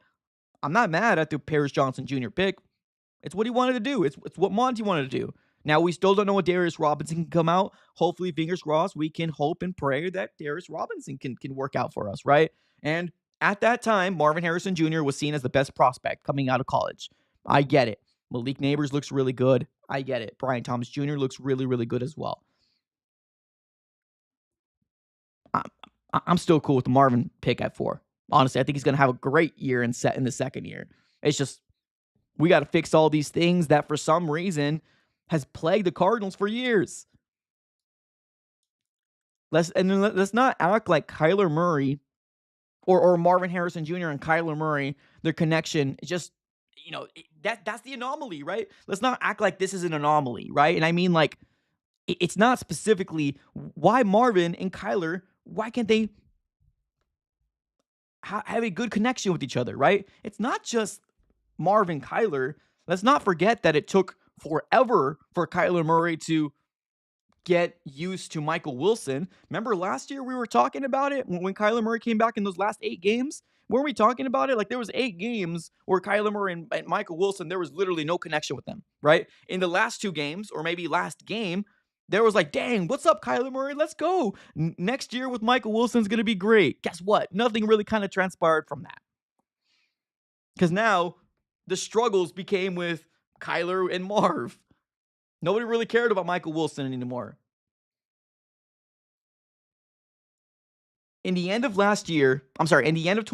I'm not mad at the Paris Johnson Jr. pick. It's what he wanted to do. It's what Monty wanted to do. Now, we still don't know what Darius Robinson can come out. Hopefully, fingers crossed, we can hope and pray that Darius Robinson can work out for us, right? And at that time, Marvin Harrison Jr. was seen as the best prospect coming out of college. I get it. Malik Neighbors looks really good. I get it. Brian Thomas Jr. looks really, really good as well. I'm still cool with the Marvin pick at 4. Honestly, I think he's going to have a great year in the second year. It's just, we got to fix all these things that for some reason has plagued the Cardinals for years. Let's not act like Kyler Murray or Marvin Harrison Jr. and Kyler Murray, their connection is just, that's the anomaly, right? Let's not act like this is an anomaly, right? And I mean, like, it's not specifically why Marvin and Kyler why can't they have a good connection with each other, right? It's not just Marvin Kyler. Let's not forget that it took forever for Kyler Murray to get used to Michael Wilson. Remember last year we were talking about it when Kyler Murray came back in those last 8 games? Weren't we talking about it? Like there was 8 games where Kyler Murray and Michael Wilson, there was literally no connection with them, right? In the last 2 games, or maybe last game, there was like, dang, what's up, Kyler Murray? Let's go. Next year with Michael Wilson's going to be great. Guess what? Nothing really kind of transpired from that. Because now the struggles became with Kyler and Marv. Nobody really cared about Michael Wilson anymore. In the end of 2024, in the end of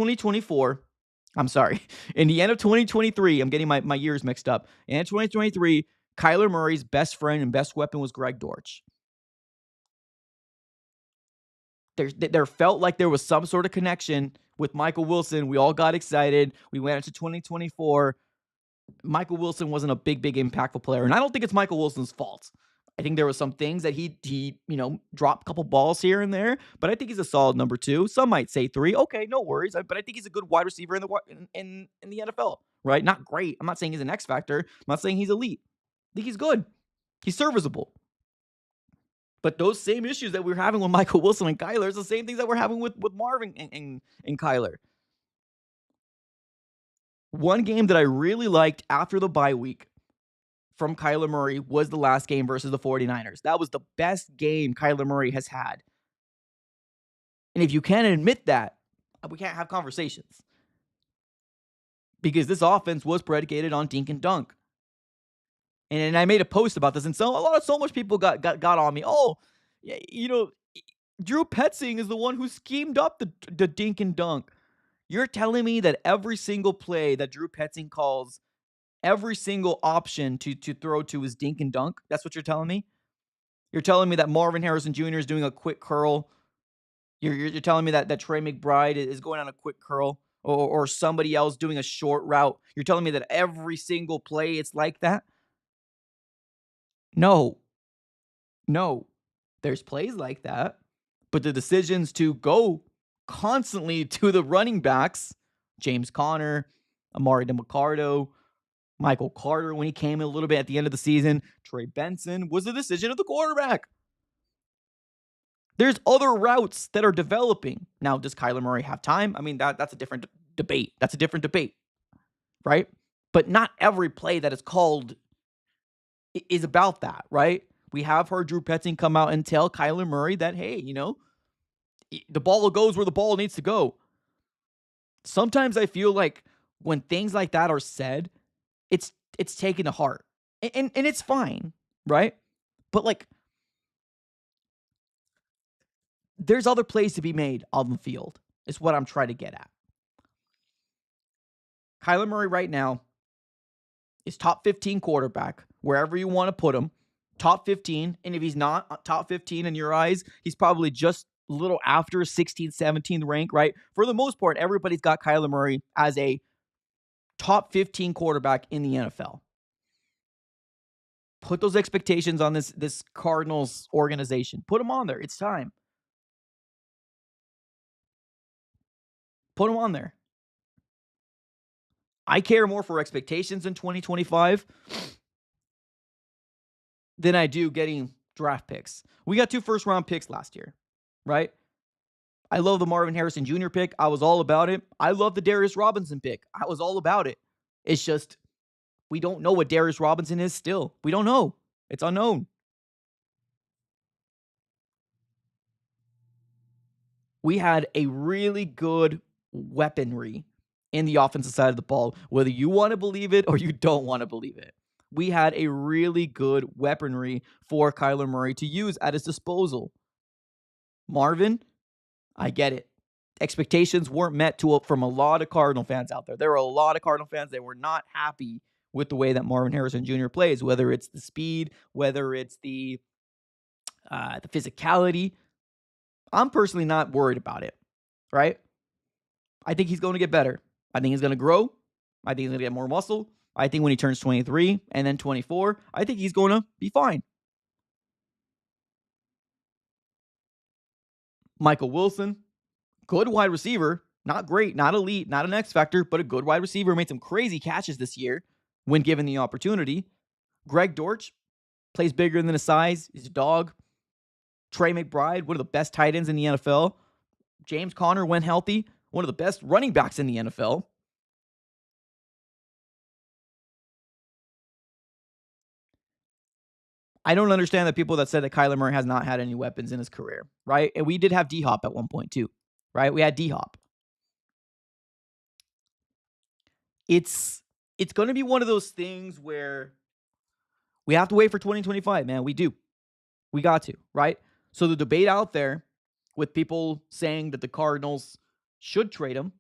2023, I'm getting my years mixed up. In 2023, Kyler Murray's best friend and best weapon was Greg Dortch. There felt like there was some sort of connection with Michael Wilson. We all got excited. We went into 2024. Michael Wilson wasn't a big impactful player. And I don't think it's Michael Wilson's fault. I think there were some things that he dropped a couple balls here and there, but I think he's a solid number 2. Some might say 3. Okay, no worries. But I think he's a good wide receiver in the NFL, right? Not great. I'm not saying he's an X factor. I'm not saying he's elite. I think he's good. He's serviceable. But those same issues that we're having with Michael Wilson and Kyler is the same things that we're having with Marvin and Kyler. One game that I really liked after the bye week from Kyler Murray was the last game versus the 49ers. That was the best game Kyler Murray has had. And if you can't admit that, we can't have conversations. Because this offense was predicated on dink and dunk. And I made a post about this, and so much people got on me. Oh, Drew Petzing is the one who schemed up the dink and dunk. You're telling me that every single play that Drew Petzing calls, every single option to throw to is dink and dunk? That's what you're telling me? You're telling me that Marvin Harrison Jr. is doing a quick curl? You're telling me that Trey McBride is going on a quick curl? Or somebody else doing a short route? You're telling me that every single play it's like that? No. There's plays like that. But the decisions to go constantly to the running backs, James Conner, Amari DeMarcado, Michael Carter when he came in a little bit at the end of the season, Trey Benson, was the decision of the quarterback. There's other routes that are developing. Now, does Kyler Murray have time? I mean, that's a different debate. That's a different debate, right? But not every play that is called is about that, right? We have heard Drew Petzing come out and tell Kyler Murray that, hey, the ball goes where the ball needs to go. Sometimes I feel like when things like that are said, it's taken to heart. And it's fine, right? But there's other plays to be made on the field, is what I'm trying to get at. Kyler Murray right now is top 15 quarterback, wherever you want to put him. Top 15, and if he's not top 15 in your eyes, he's probably just a little after 16th, 17th rank, right? For the most part, everybody's got Kyler Murray as a top 15 quarterback in the NFL. Put those expectations on this Cardinals organization. Put them on there. It's time. Put them on there. I care more for expectations in 2025 than I do getting draft picks. We got 2 first-round picks last year, right? I love the Marvin Harrison Jr. pick. I was all about it. I love the Darius Robinson pick. I was all about it. It's just, we don't know what Darius Robinson is still. We don't know. It's unknown. We had a really good weaponry in the offensive side of the ball, whether you want to believe it or you don't want to believe it. We had a really good weaponry for Kyler Murray to use at his disposal. Marvin, I get it. Expectations weren't met from a lot of Cardinal fans out there. There were a lot of Cardinal fans that were not happy with the way that Marvin Harrison Jr. plays, whether it's the speed, whether it's the physicality. I'm personally not worried about it, right? I think he's going to get better. I think he's going to grow. I think he's going to get more muscle. I think when he turns 23 and then 24, I think he's going to be fine. Michael Wilson, good wide receiver, not great, not elite, not an X factor, but a good wide receiver. Made some crazy catches this year when given the opportunity. Greg Dortch plays bigger than his size. He's a dog. Trey McBride, one of the best tight ends in the NFL. James Conner, when healthy, one of the best running backs in the NFL. I don't understand the people that said that Kyler Murray has not had any weapons in his career, right? And we did have D-Hop at one point too, right? We had D-Hop. It's going to be one of those things where we have to wait for 2025, man. We do. We got to, right? So the debate out there with people saying that the Cardinals should trade him,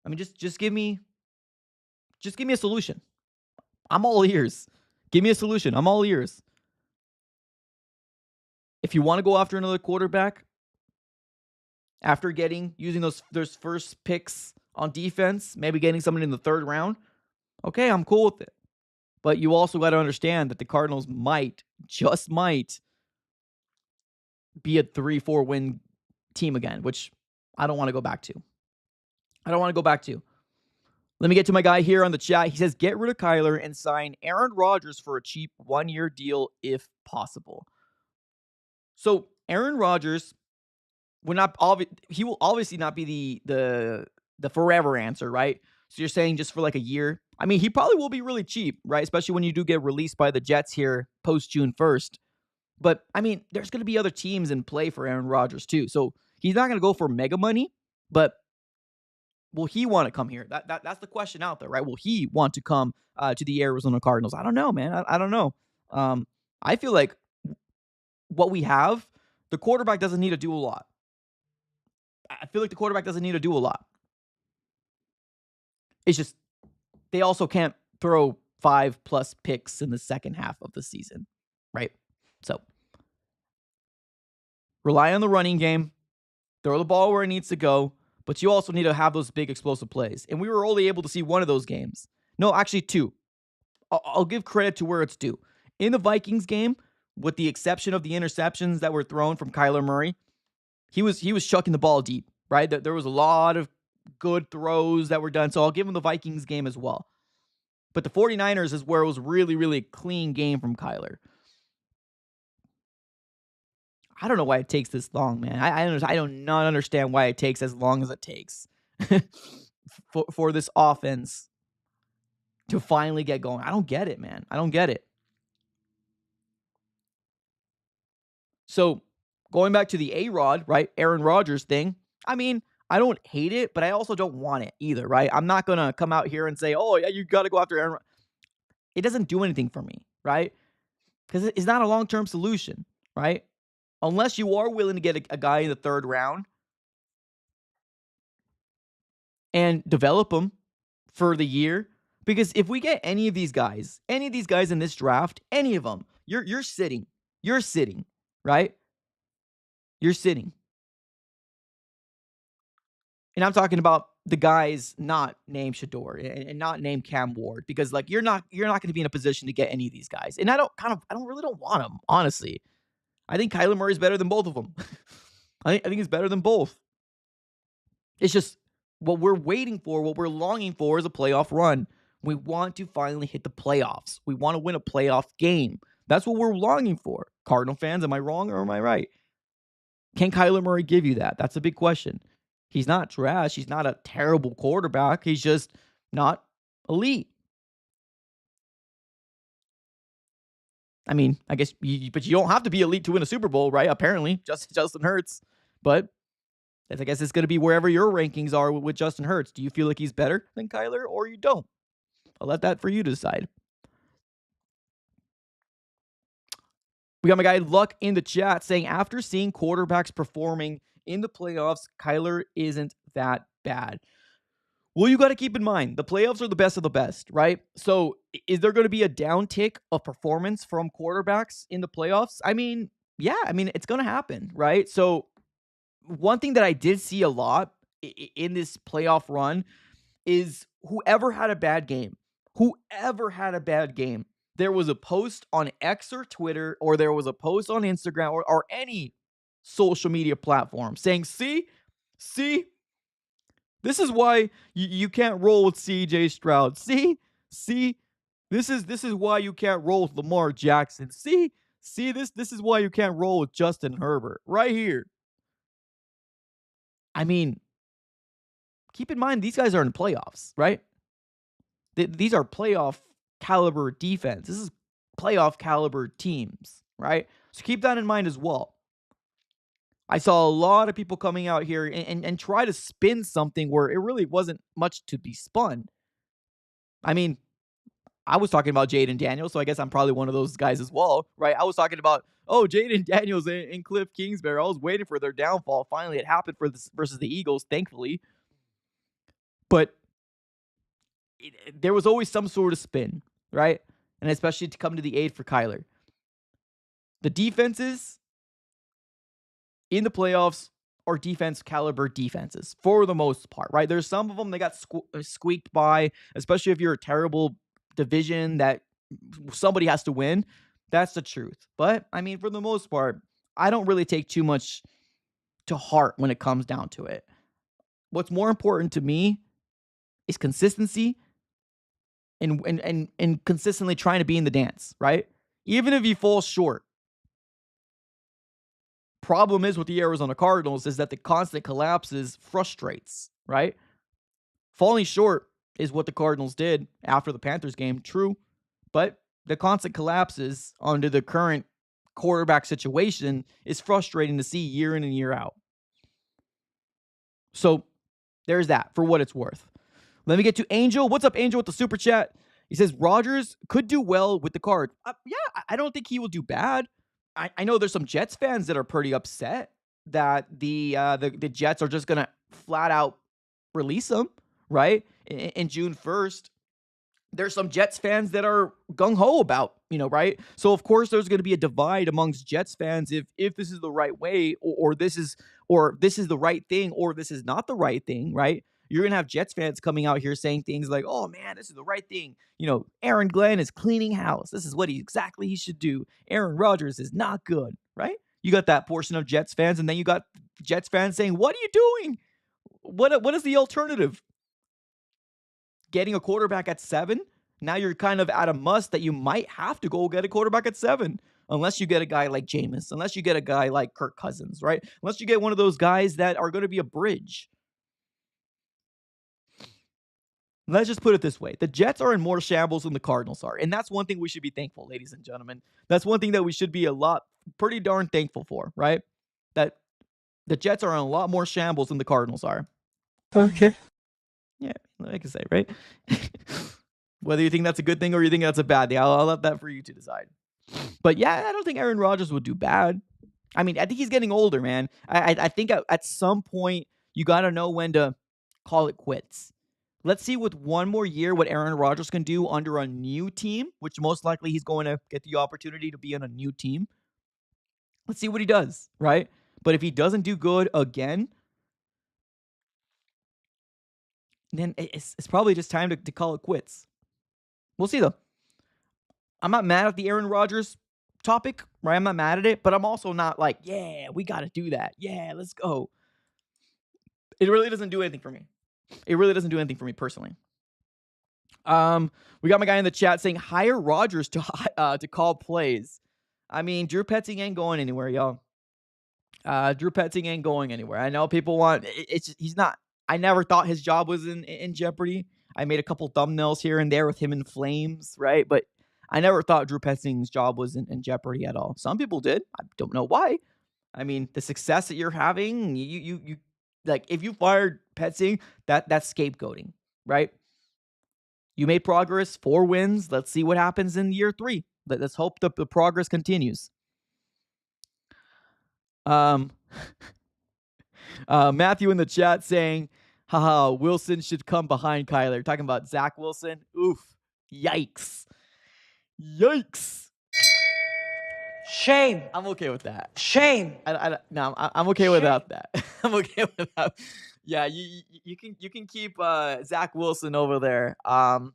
I mean, just give me a solution. I'm all ears. Give me a solution. I'm all ears. If you want to go after another quarterback, after using those first picks on defense, maybe getting someone in the third round, okay, I'm cool with it. But you also got to understand that the Cardinals just might, be a 3-4 win team again, which I don't want to go back to. Let me get to my guy here on the chat. He says, get rid of Kyler and sign Aaron Rodgers for a cheap 1-year deal if possible. So Aaron Rodgers he will obviously not be the forever answer, right? So you're saying just for like a year? I mean, he probably will be really cheap, right? Especially when you do get released by the Jets here post June 1st. But I mean, there's going to be other teams in play for Aaron Rodgers too. So he's not going to go for mega money, but will he want to come here? That's the question out there, right? Will he want to come to the Arizona Cardinals? I don't know, man. I don't know. I feel like what we have, the quarterback doesn't need to do a lot. It's just they also can't throw 5+ picks in the second half of the season, right? So rely on the running game, throw the ball where it needs to go, but you also need to have those big explosive plays. And we were only able to see one of those games. No, actually two. I'll give credit to where it's due. In the Vikings game, with the exception of the interceptions that were thrown from Kyler Murray, he was chucking the ball deep, right? There was a lot of good throws that were done, so I'll give him the Vikings game as well. But the 49ers is where it was really, really clean game from Kyler. I don't know why it takes this long, man. I do not understand why it takes as long as it takes for this offense to finally get going. I don't get it, man. I don't get it. So going back to the A-Rod, right, Aaron Rodgers thing, I mean, I don't hate it, but I also don't want it either, right? I'm not going to come out here and say, oh, yeah, you got to go after Aaron. It doesn't do anything for me, right? Because it's not a long-term solution, right? Unless you are willing to get a guy in the third round and develop him for the year. Because if we get any of these guys in this draft, any of them, you're sitting, right? You're sitting. And I'm talking about the guys not named Shador and not named Cam Ward, because like you're not going to be in a position to get any of these guys. And I really don't want them, honestly. I think Kyler Murray is better than both of them. I think he's better than both. It's just what we're waiting for, what we're longing for is a playoff run. We want to finally hit the playoffs. We want to win a playoff game. That's what we're longing for. Cardinal fans, am I wrong or am I right? Can Kyler Murray give you that? That's a big question. He's not trash. He's not a terrible quarterback. He's just not elite. I mean, I guess, but you don't have to be elite to win a Super Bowl, right? Apparently, Justin Hurts. But I guess it's going to be wherever your rankings are with Justin Hurts. Do you feel like he's better than Kyler or you don't? I'll let that for you to decide. We got my guy Luck in the chat saying, after seeing quarterbacks performing in the playoffs, Kyler isn't that bad. Well, you got to keep in mind, the playoffs are the best of the best, right? So is there going to be a downtick of performance from quarterbacks in the playoffs? I mean, yeah, it's going to happen, right? So one thing that I did see a lot in this playoff run is whoever had a bad game, there was a post on X or Twitter, or there was a post on Instagram or any social media platforms saying, see, this is why you can't roll with CJ Stroud. See, this is why you can't roll with Lamar Jackson. See, this is why you can't roll with Justin Herbert right here. I mean, keep in mind, these guys are in playoffs, right? These are playoff caliber defense. This is playoff caliber teams, right? So keep that in mind as well. I saw a lot of people coming out here and try to spin something where it really wasn't much to be spun. I mean, I was talking about Jaden Daniels, so I guess I'm probably one of those guys as well, right? I was talking about, Jaden Daniels and Cliff Kingsbury. I was waiting for their downfall. Finally, it happened for this versus the Eagles, thankfully. But there was always some sort of spin, right? And especially to come to the aid for Kyler. The defenses in the playoffs are defense caliber defenses for the most part, right? There's some of them that got squeaked by, especially if you're a terrible division that somebody has to win. That's the truth. But, I mean, for the most part, I don't really take too much to heart when it comes down to it. What's more important to me is consistency and consistently trying to be in the dance, right? Even if you fall short. Problem is with the Arizona Cardinals is that the constant collapses frustrates, right? Falling short is what the Cardinals did after the Panthers game, true. But the constant collapses under the current quarterback situation is frustrating to see year in and year out. So there's that for what it's worth. Let me get to Angel. What's up, Angel, with the super chat? He says Rodgers could do well with the card. Yeah, I don't think he will do bad. I know there's some Jets fans that are pretty upset that the Jets are just going to flat out release him, right? In June 1st. There's some Jets fans that are gung-ho about, right? So, of course, there's going to be a divide amongst Jets fans if this is the right way or this is the right thing or this is not the right thing, right? You're going to have Jets fans coming out here saying things like, oh, man, this is the right thing. Aaron Glenn is cleaning house. This is what exactly he should do. Aaron Rodgers is not good, right? You got that portion of Jets fans, and then you got Jets fans saying, what are you doing? What is the alternative? Getting a quarterback at 7? Now you're kind of at a must that you might have to go get a quarterback at 7. Unless you get a guy like Jameis. Unless you get a guy like Kirk Cousins, right? Unless you get one of those guys that are going to be a bridge. Let's just put it this way. The Jets are in more shambles than the Cardinals are. And that's one thing we should be thankful, ladies and gentlemen. That's one thing that we should be pretty darn thankful for, right? That the Jets are in a lot more shambles than the Cardinals are. Okay. Yeah, I can say, right? Whether you think that's a good thing or you think that's a bad thing, I'll let that for you to decide. But yeah, I don't think Aaron Rodgers would do bad. I mean, I think he's getting older, man. I think at some point, you got to know when to call it quits. Let's see with one more year what Aaron Rodgers can do under a new team, which most likely he's going to get the opportunity to be on a new team. Let's see what he does, right? But if he doesn't do good again, then it's probably just time to call it quits. We'll see, though. I'm not mad at the Aaron Rodgers topic, right? I'm not mad at it, but I'm also not like, yeah, we got to do that. Yeah, let's go. It really doesn't do anything for me. It really doesn't do anything for me personally. We got my guy in the chat saying, hire Rodgers to call plays. I mean, Drew Petzing ain't going anywhere, y'all. Drew Petzing ain't going anywhere. I know people want, he's not. I never thought his job was in jeopardy. I made a couple thumbnails here and there with him in flames, right? But I never thought Drew Petzing's job was in jeopardy at all. Some people did. I don't know why. I mean, the success that you're having, you like, if you fired Petzing, that's scapegoating, right? You made progress, 4 wins. Let's see what happens in year 3. Let's hope the progress continues. Matthew in the chat saying, haha, Wilson should come behind Kyler. Talking about Zach Wilson. Oof. Yikes. Shame. I'm okay with that. Shame. I'm okay without that. I'm okay with that. Yeah, you can keep Zach Wilson over there. I'm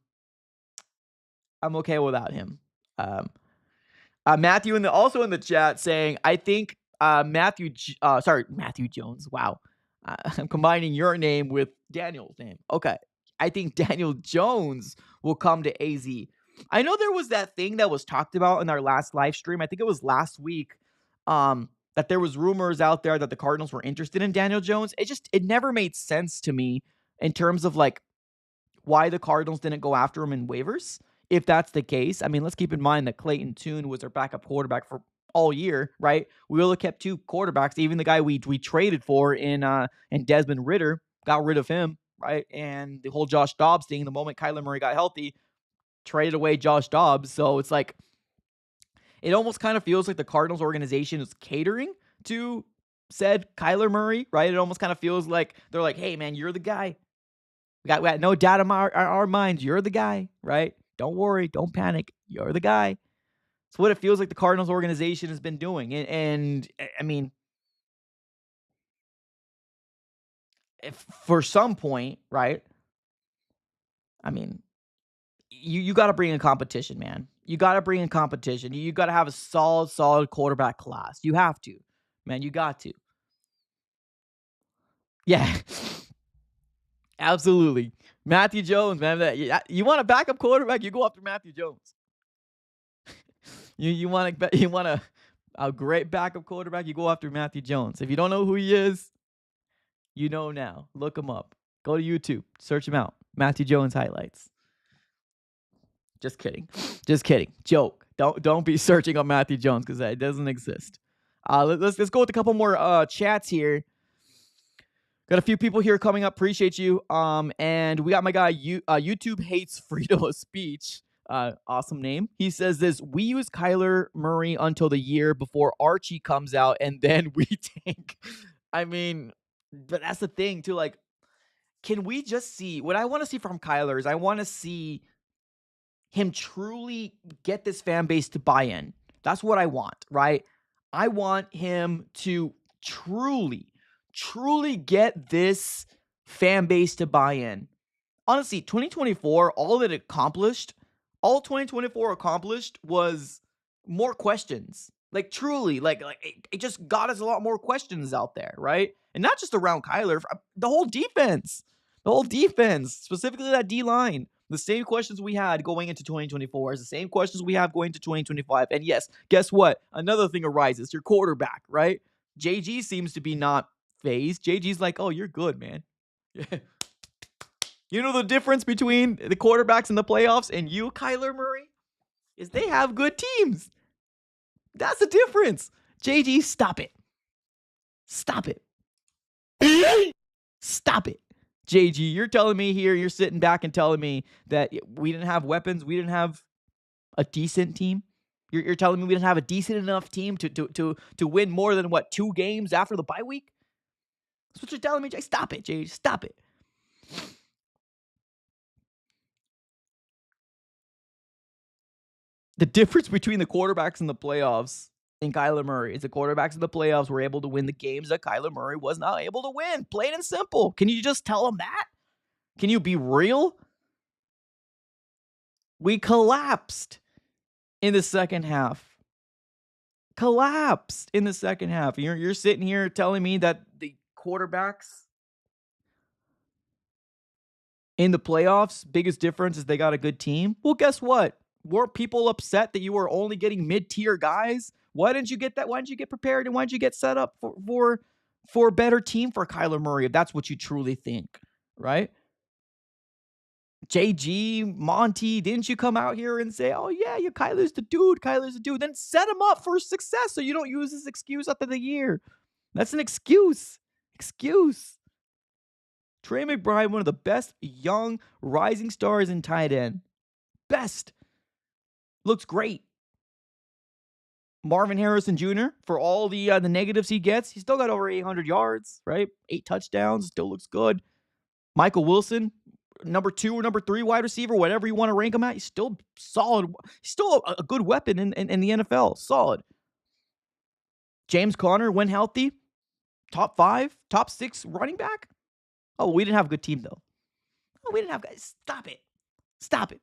okay without him. Matthew also in the chat saying, I think Matthew Jones. Wow. I'm combining your name with Daniel's name. Okay. I think Daniel Jones will come to AZ. I know there was that thing that was talked about in our last live stream. I think it was last week. That there was rumors out there that the Cardinals were interested in Daniel Jones. It never made sense to me in terms of like why the Cardinals didn't go after him in waivers. If that's the case, I mean, let's keep in mind that Clayton Tune was our backup quarterback for all year, right? We only kept 2 quarterbacks. Even the guy we traded for in Desmond Ridder, got rid of him, right? And the whole Josh Dobbs thing, the moment Kyler Murray got healthy, traded away Josh Dobbs. So it's like, it almost kind of feels like the Cardinals organization is catering to said Kyler Murray, right? It almost kind of feels like they're like, hey, man, you're the guy. We got no doubt in our minds. You're the guy, right? Don't worry. Don't panic. You're the guy. It's what it feels like the Cardinals organization has been doing. And I mean, if for some point, right? I mean, you got to bring in competition, man. You got to bring in competition. You got to have a solid quarterback class. You have to, man. You got to. Yeah, absolutely. Matthew Jones, man. You want a backup quarterback? You go after Matthew Jones. you want a great backup quarterback? You go after Matthew Jones. If you don't know who he is, you know now. Look him up. Go to YouTube. Search him out. Matthew Jones highlights. Just kidding. Joke. Don't be searching on Matthew Jones because it doesn't exist. Let's go with a couple more chats here. Got a few people here coming up. Appreciate you. And we got my guy YouTube hates freedom of speech. Awesome name. He says this: we use Kyler Murray until the year before Archie comes out, and then we tank. I mean, but that's the thing too. Like, can we just see what I want to see from Kyler? Is I want to see him truly get this fan base to buy in. That's what I want, right? I want him to truly get this fan base to buy in. Honestly, 2024, all 2024 accomplished was more questions. Like, truly, like it just got us a lot more questions out there, right? And not just around Kyler, the whole defense, specifically that D-line. The same questions we had going into 2024 is the same questions we have going into 2025. And yes, guess what? Another thing arises. Your quarterback, right? JG seems to be not phased. JG's like, oh, you're good, man. Yeah. You know the difference between the quarterbacks in the playoffs and you, Kyler Murray, is they have good teams. That's the difference. JG, stop it. Stop it. Stop it. JG, you're telling me here, you're sitting back and telling me that we didn't have weapons, we didn't have a decent team. You're telling me we didn't have a decent enough team to win more than 2 games after the bye week? That's what you're telling me, Jay. Stop it, Jay. Stop it. The difference between the quarterbacks in the playoffs and Kyler Murray is the quarterbacks in the playoffs were able to win the games that Kyler Murray was not able to win. Plain and simple. Can you just tell them that? Can you be real? We collapsed in the second half. You're sitting here telling me that the quarterbacks in the playoffs, biggest difference is they got a good team. Well, guess what? Weren't people upset that you were only getting mid-tier guys? Why didn't you get that? Why didn't you get prepared? And why didn't you get set up for a better team for Kyler Murray if that's what you truly think, right? JG, Monty, didn't you come out here and say, oh, yeah, Kyler's the dude. Then set him up for success so you don't use this excuse after the year. That's an excuse. Trey McBride, one of the best young rising stars in tight end. Best. Looks great. Marvin Harrison Jr., for all the negatives he gets, he still got over 800 yards, right? 8 touchdowns, still looks good. Michael Wilson, number 2 or number 3 wide receiver, whatever you want to rank him at, he's still solid. He's still a good weapon in the NFL. Solid. James Conner, when healthy, top 5, top 6 running back. Oh, we didn't have a good team, though. Oh, we didn't have guys. Stop it.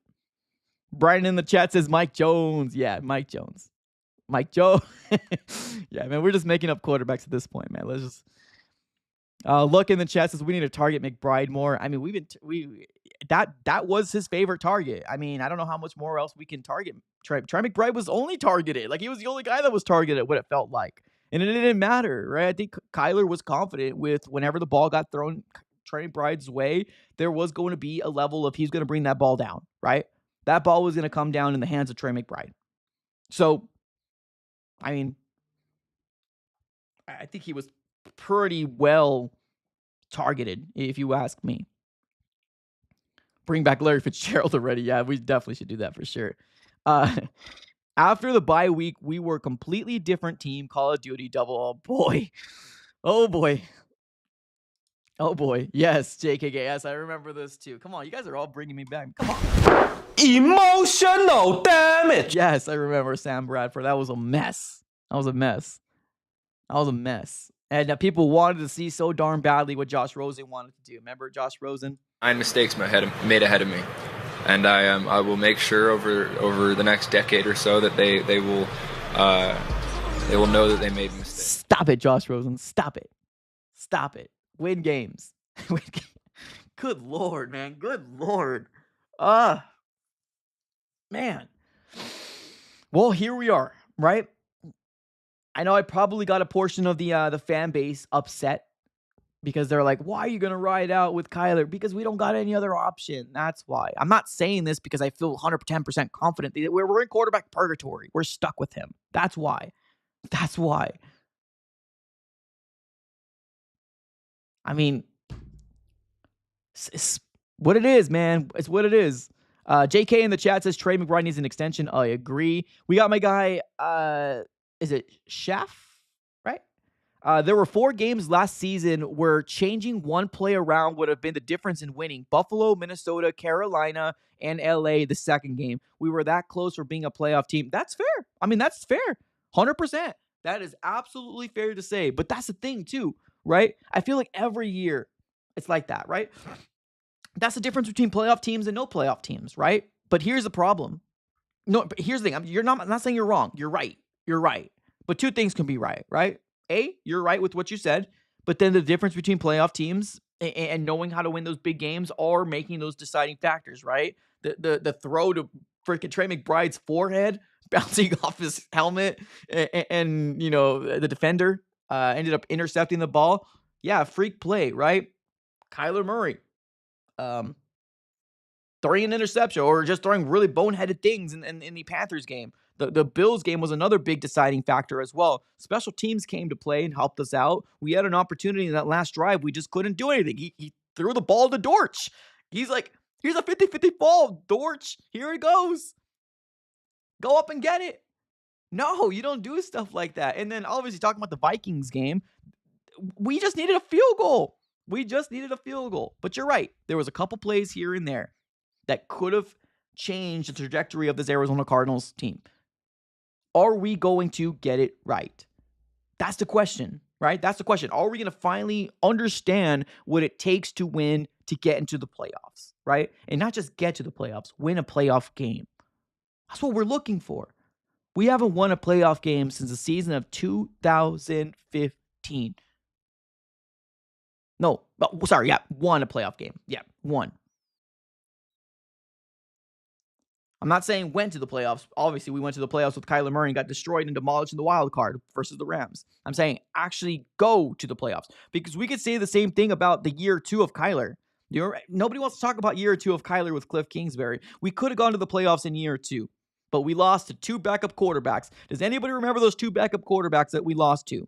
Brian in the chat says Mike Jones. Yeah, Mike Jones. Mike Joe. Yeah, man, we're just making up quarterbacks at this point, man. Let's just look in the chat. Says we need to target McBride more. I mean, that was his favorite target. I mean, I don't know how much more else we can target. Trey McBride was only targeted. Like, he was the only guy that was targeted, what it felt like. And it didn't matter, right? I think Kyler was confident with whenever the ball got thrown Trey McBride's way, there was going to be a level of he's going to bring that ball down, right? That ball was going to come down in the hands of Trey McBride. So, I mean, I think he was pretty well targeted, if you ask me. Bring back Larry Fitzgerald already. Yeah, we definitely should do that for sure. After the bye week, we were a completely different team. Call of Duty double. Oh, boy. Oh, boy. Oh, boy. Yes, JKK. Yes, I remember this too. Come on, you guys are all bringing me back. Come on. Emotional damage. Yes, I remember Sam Bradford. That was a mess. That was a mess. And people wanted to see so darn badly what Josh Rosen wanted to do. Remember Josh Rosen? 9 mistakes made ahead of me, and I will make sure over the next decade or so that they will know that they made mistakes. Stop it, Josh Rosen. Stop it. Win games. Good Lord, man. Good Lord. Man. Well, here we are, right? I know I probably got a portion of the fan base upset because they're like, why are you going to ride out with Kyler? Because we don't got any other option. That's why. I'm not saying this because I feel 110% confident that we're in quarterback purgatory. We're stuck with him. That's why. I mean, it's what it is, man. It's what it is. JK in the chat says Trey McBride needs an extension. I agree. We got my guy, is it Chef? Right? There were 4 games last season where changing one play around would have been the difference in winning. Buffalo, Minnesota, Carolina, and LA the second game. We were that close for being a playoff team. That's fair. I mean, that's fair. 100%. That is absolutely fair to say. But that's the thing, too, right? I feel like every year it's like that, right? That's the difference between playoff teams and no playoff teams, right? But here's the problem. No, but here's the thing. I'm not saying you're wrong. You're right. But 2 things can be right? A, you're right with what you said, but then the difference between playoff teams and knowing how to win those big games are making those deciding factors, right? The throw to freaking Trey McBride's forehead, bouncing off his helmet, and you know, the defender ended up intercepting the ball. Yeah, freak play, right? Kyler Murray throwing an interception or just throwing really boneheaded things in the Panthers game. The Bills game was another big deciding factor as well. Special teams came to play and helped us out. We had an opportunity in that last drive. We just couldn't do anything. He threw the ball to Dortch. He's like, here's a 50-50 ball. Dortch, here it goes. Go up and get it. No, you don't do stuff like that. And then obviously talking about the Vikings game, we just needed a field goal. But you're right. There was a couple plays here and there that could have changed the trajectory of this Arizona Cardinals team. Are we going to get it right? That's the question, right? That's the question. Are we going to finally understand what it takes to win, to get into the playoffs, right? And not just get to the playoffs, win a playoff game. That's what we're looking for. We haven't won a playoff game since the season of 2015. No, sorry, yeah, won a playoff game. Yeah, won. I'm not saying went to the playoffs. Obviously, we went to the playoffs with Kyler Murray and got destroyed and demolished in the wild card versus the Rams. I'm saying actually go to the playoffs, because we could say the same thing about the year 2 of Kyler. Nobody wants to talk about year 2 of Kyler with Cliff Kingsbury. We could have gone to the playoffs in year 2, but we lost to 2 backup quarterbacks. Does anybody remember those 2 backup quarterbacks that we lost to?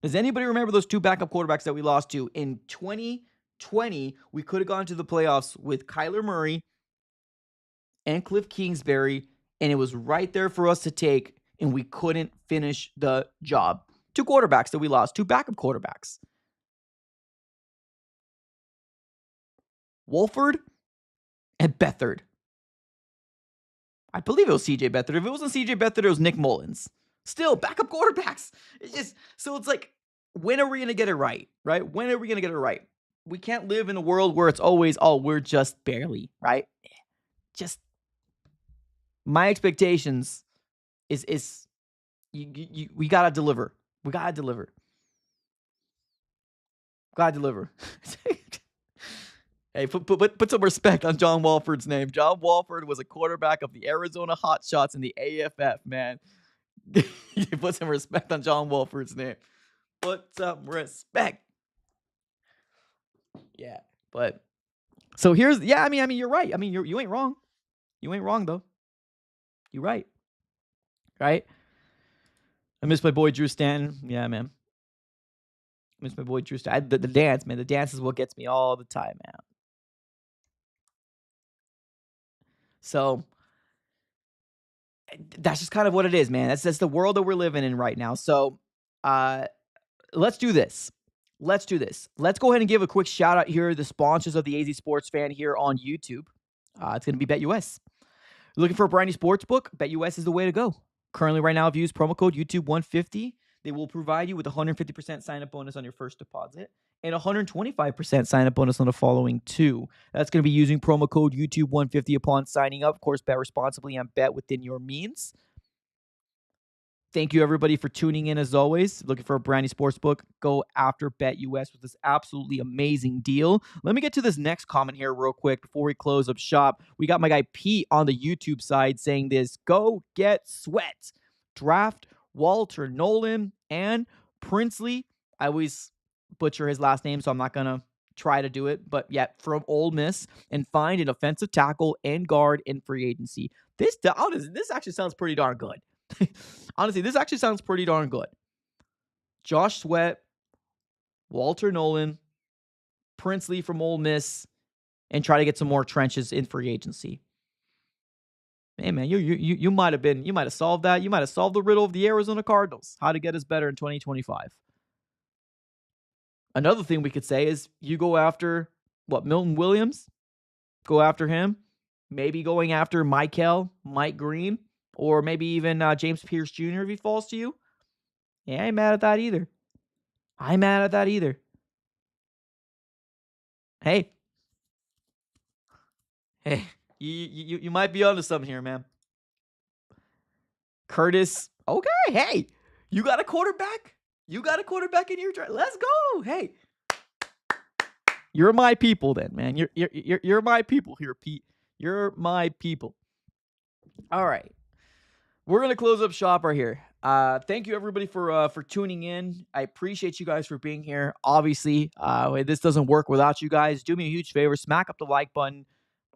Does anybody remember those 2 backup quarterbacks that we lost to in 2020? We could have gone to the playoffs with Kyler Murray and Cliff Kingsbury, and it was right there for us to take, and we couldn't finish the job. 2 quarterbacks that we lost, 2 backup quarterbacks. Wolford and Beathard. I believe it was CJ Beathard. If it wasn't CJ Beathard, it was Nick Mullins. Still, backup quarterbacks. It's like, when are we going to get it right? Right? When are we going to get it right? We can't live in a world where it's always, oh, we're just barely, right? Just my expectations is we gotta deliver. We gotta deliver. Gotta deliver. Hey, put some respect on John Walford's name. John Walford was a quarterback of the Arizona Hotshots in the AFF, man. Put some respect on John Walford's name. Put some respect. Yeah, but so here's I mean you're right. I mean you ain't wrong. You ain't wrong though. You're right. Right? I miss my boy Drew Stanton. Yeah, man. I miss my boy Drew Stanton. The dance, man. The dance is what gets me all the time, man. So that's just kind of what it is, man. That's the world that we're living in right now. So let's do this. Let's go ahead and give a quick shout out here to the sponsors of the AZ Sports Fan here on YouTube. It's going to be BetUS. Looking for a brand new sports book? BetUS is the way to go. Currently, right now, if you use promo code YouTube150, they will provide you with a 150% sign-up bonus on your first deposit and 125% sign-up bonus on the following two. That's going to be using promo code YouTube150 upon signing up. Of course, bet responsibly and bet within your means. Thank you, everybody, for tuning in as always. Looking for a brand new sports book? Go after BetUS with this absolutely amazing deal. Let me get to this next comment here real quick before we close up shop. We got my guy Pete on the YouTube side saying this. Go get sweat. Draft Walter Nolan and Princely. I always butcher his last name, so I'm not going to try to do it. But yeah, from Ole Miss, and find an offensive tackle and guard in free agency. This actually sounds pretty darn good. Honestly, this actually sounds pretty darn good. Josh Sweat, Walter Nolan, Princely from Ole Miss, and try to get some more trenches in free agency. Hey man, you might have solved that. You might have solved the riddle of the Arizona Cardinals. How to get us better in 2025. Another thing we could say is you go after Milton Williams. Go after him. Maybe going after Mike Green. Or maybe even James Pierce Jr. if he falls to you. Yeah, I ain't mad at that either. Hey, you might be onto something here, man. Curtis. Okay, hey, you got a quarterback? You got a quarterback in your draft? Let's go. Hey, you're my people then, man. You're my people here, Pete. You're my people. All right. We're going to close up shop right here. Thank you, everybody, for tuning in. I appreciate you guys for being here. Obviously, this doesn't work without you guys. Do me a huge favor. Smack up the like button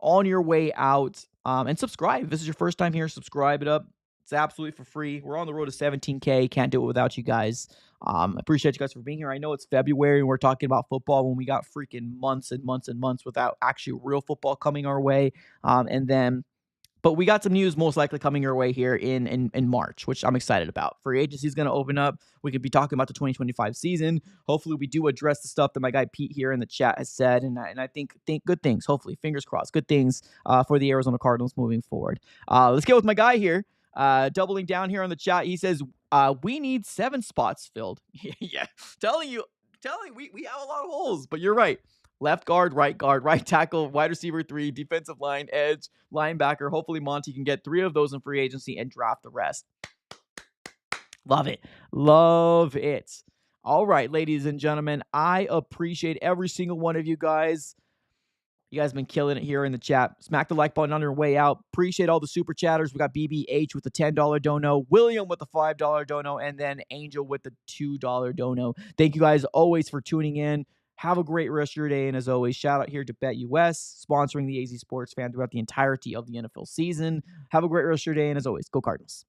on your way out. And subscribe. If this is your first time here, subscribe it up. It's absolutely for free. We're on the road to 17K. Can't do it without you guys. I appreciate you guys for being here. I know it's February and we're talking about football when we got freaking months and months and months without actually real football coming our way. But we got some news most likely coming your way here in March, which I'm excited about. Free agency is going to open up. We could be talking about the 2025 season. Hopefully, we do address the stuff that my guy Pete here in the chat has said, and I think good things. Hopefully, fingers crossed, good things for the Arizona Cardinals moving forward. Let's get with my guy here, doubling down here on the chat. He says we need 7 spots filled. Yeah, telling you, we have a lot of holes, but you're right. Left guard, right tackle, wide receiver 3, defensive line, edge, linebacker. Hopefully Monty can get 3 of those in free agency and draft the rest. Love it. All right, ladies and gentlemen, I appreciate every single one of you guys. You guys have been killing it here in the chat. Smack the like button on your way out. Appreciate all the super chatters. We got BBH with the $10 dono, William with the $5 dono, and then Angel with the $2 dono. Thank you guys always for tuning in. Have a great rest of your day. And as always, shout out here to BetUS, sponsoring the AZ Sports Fan throughout the entirety of the NFL season. Have a great rest of your day. And as always, go Cardinals.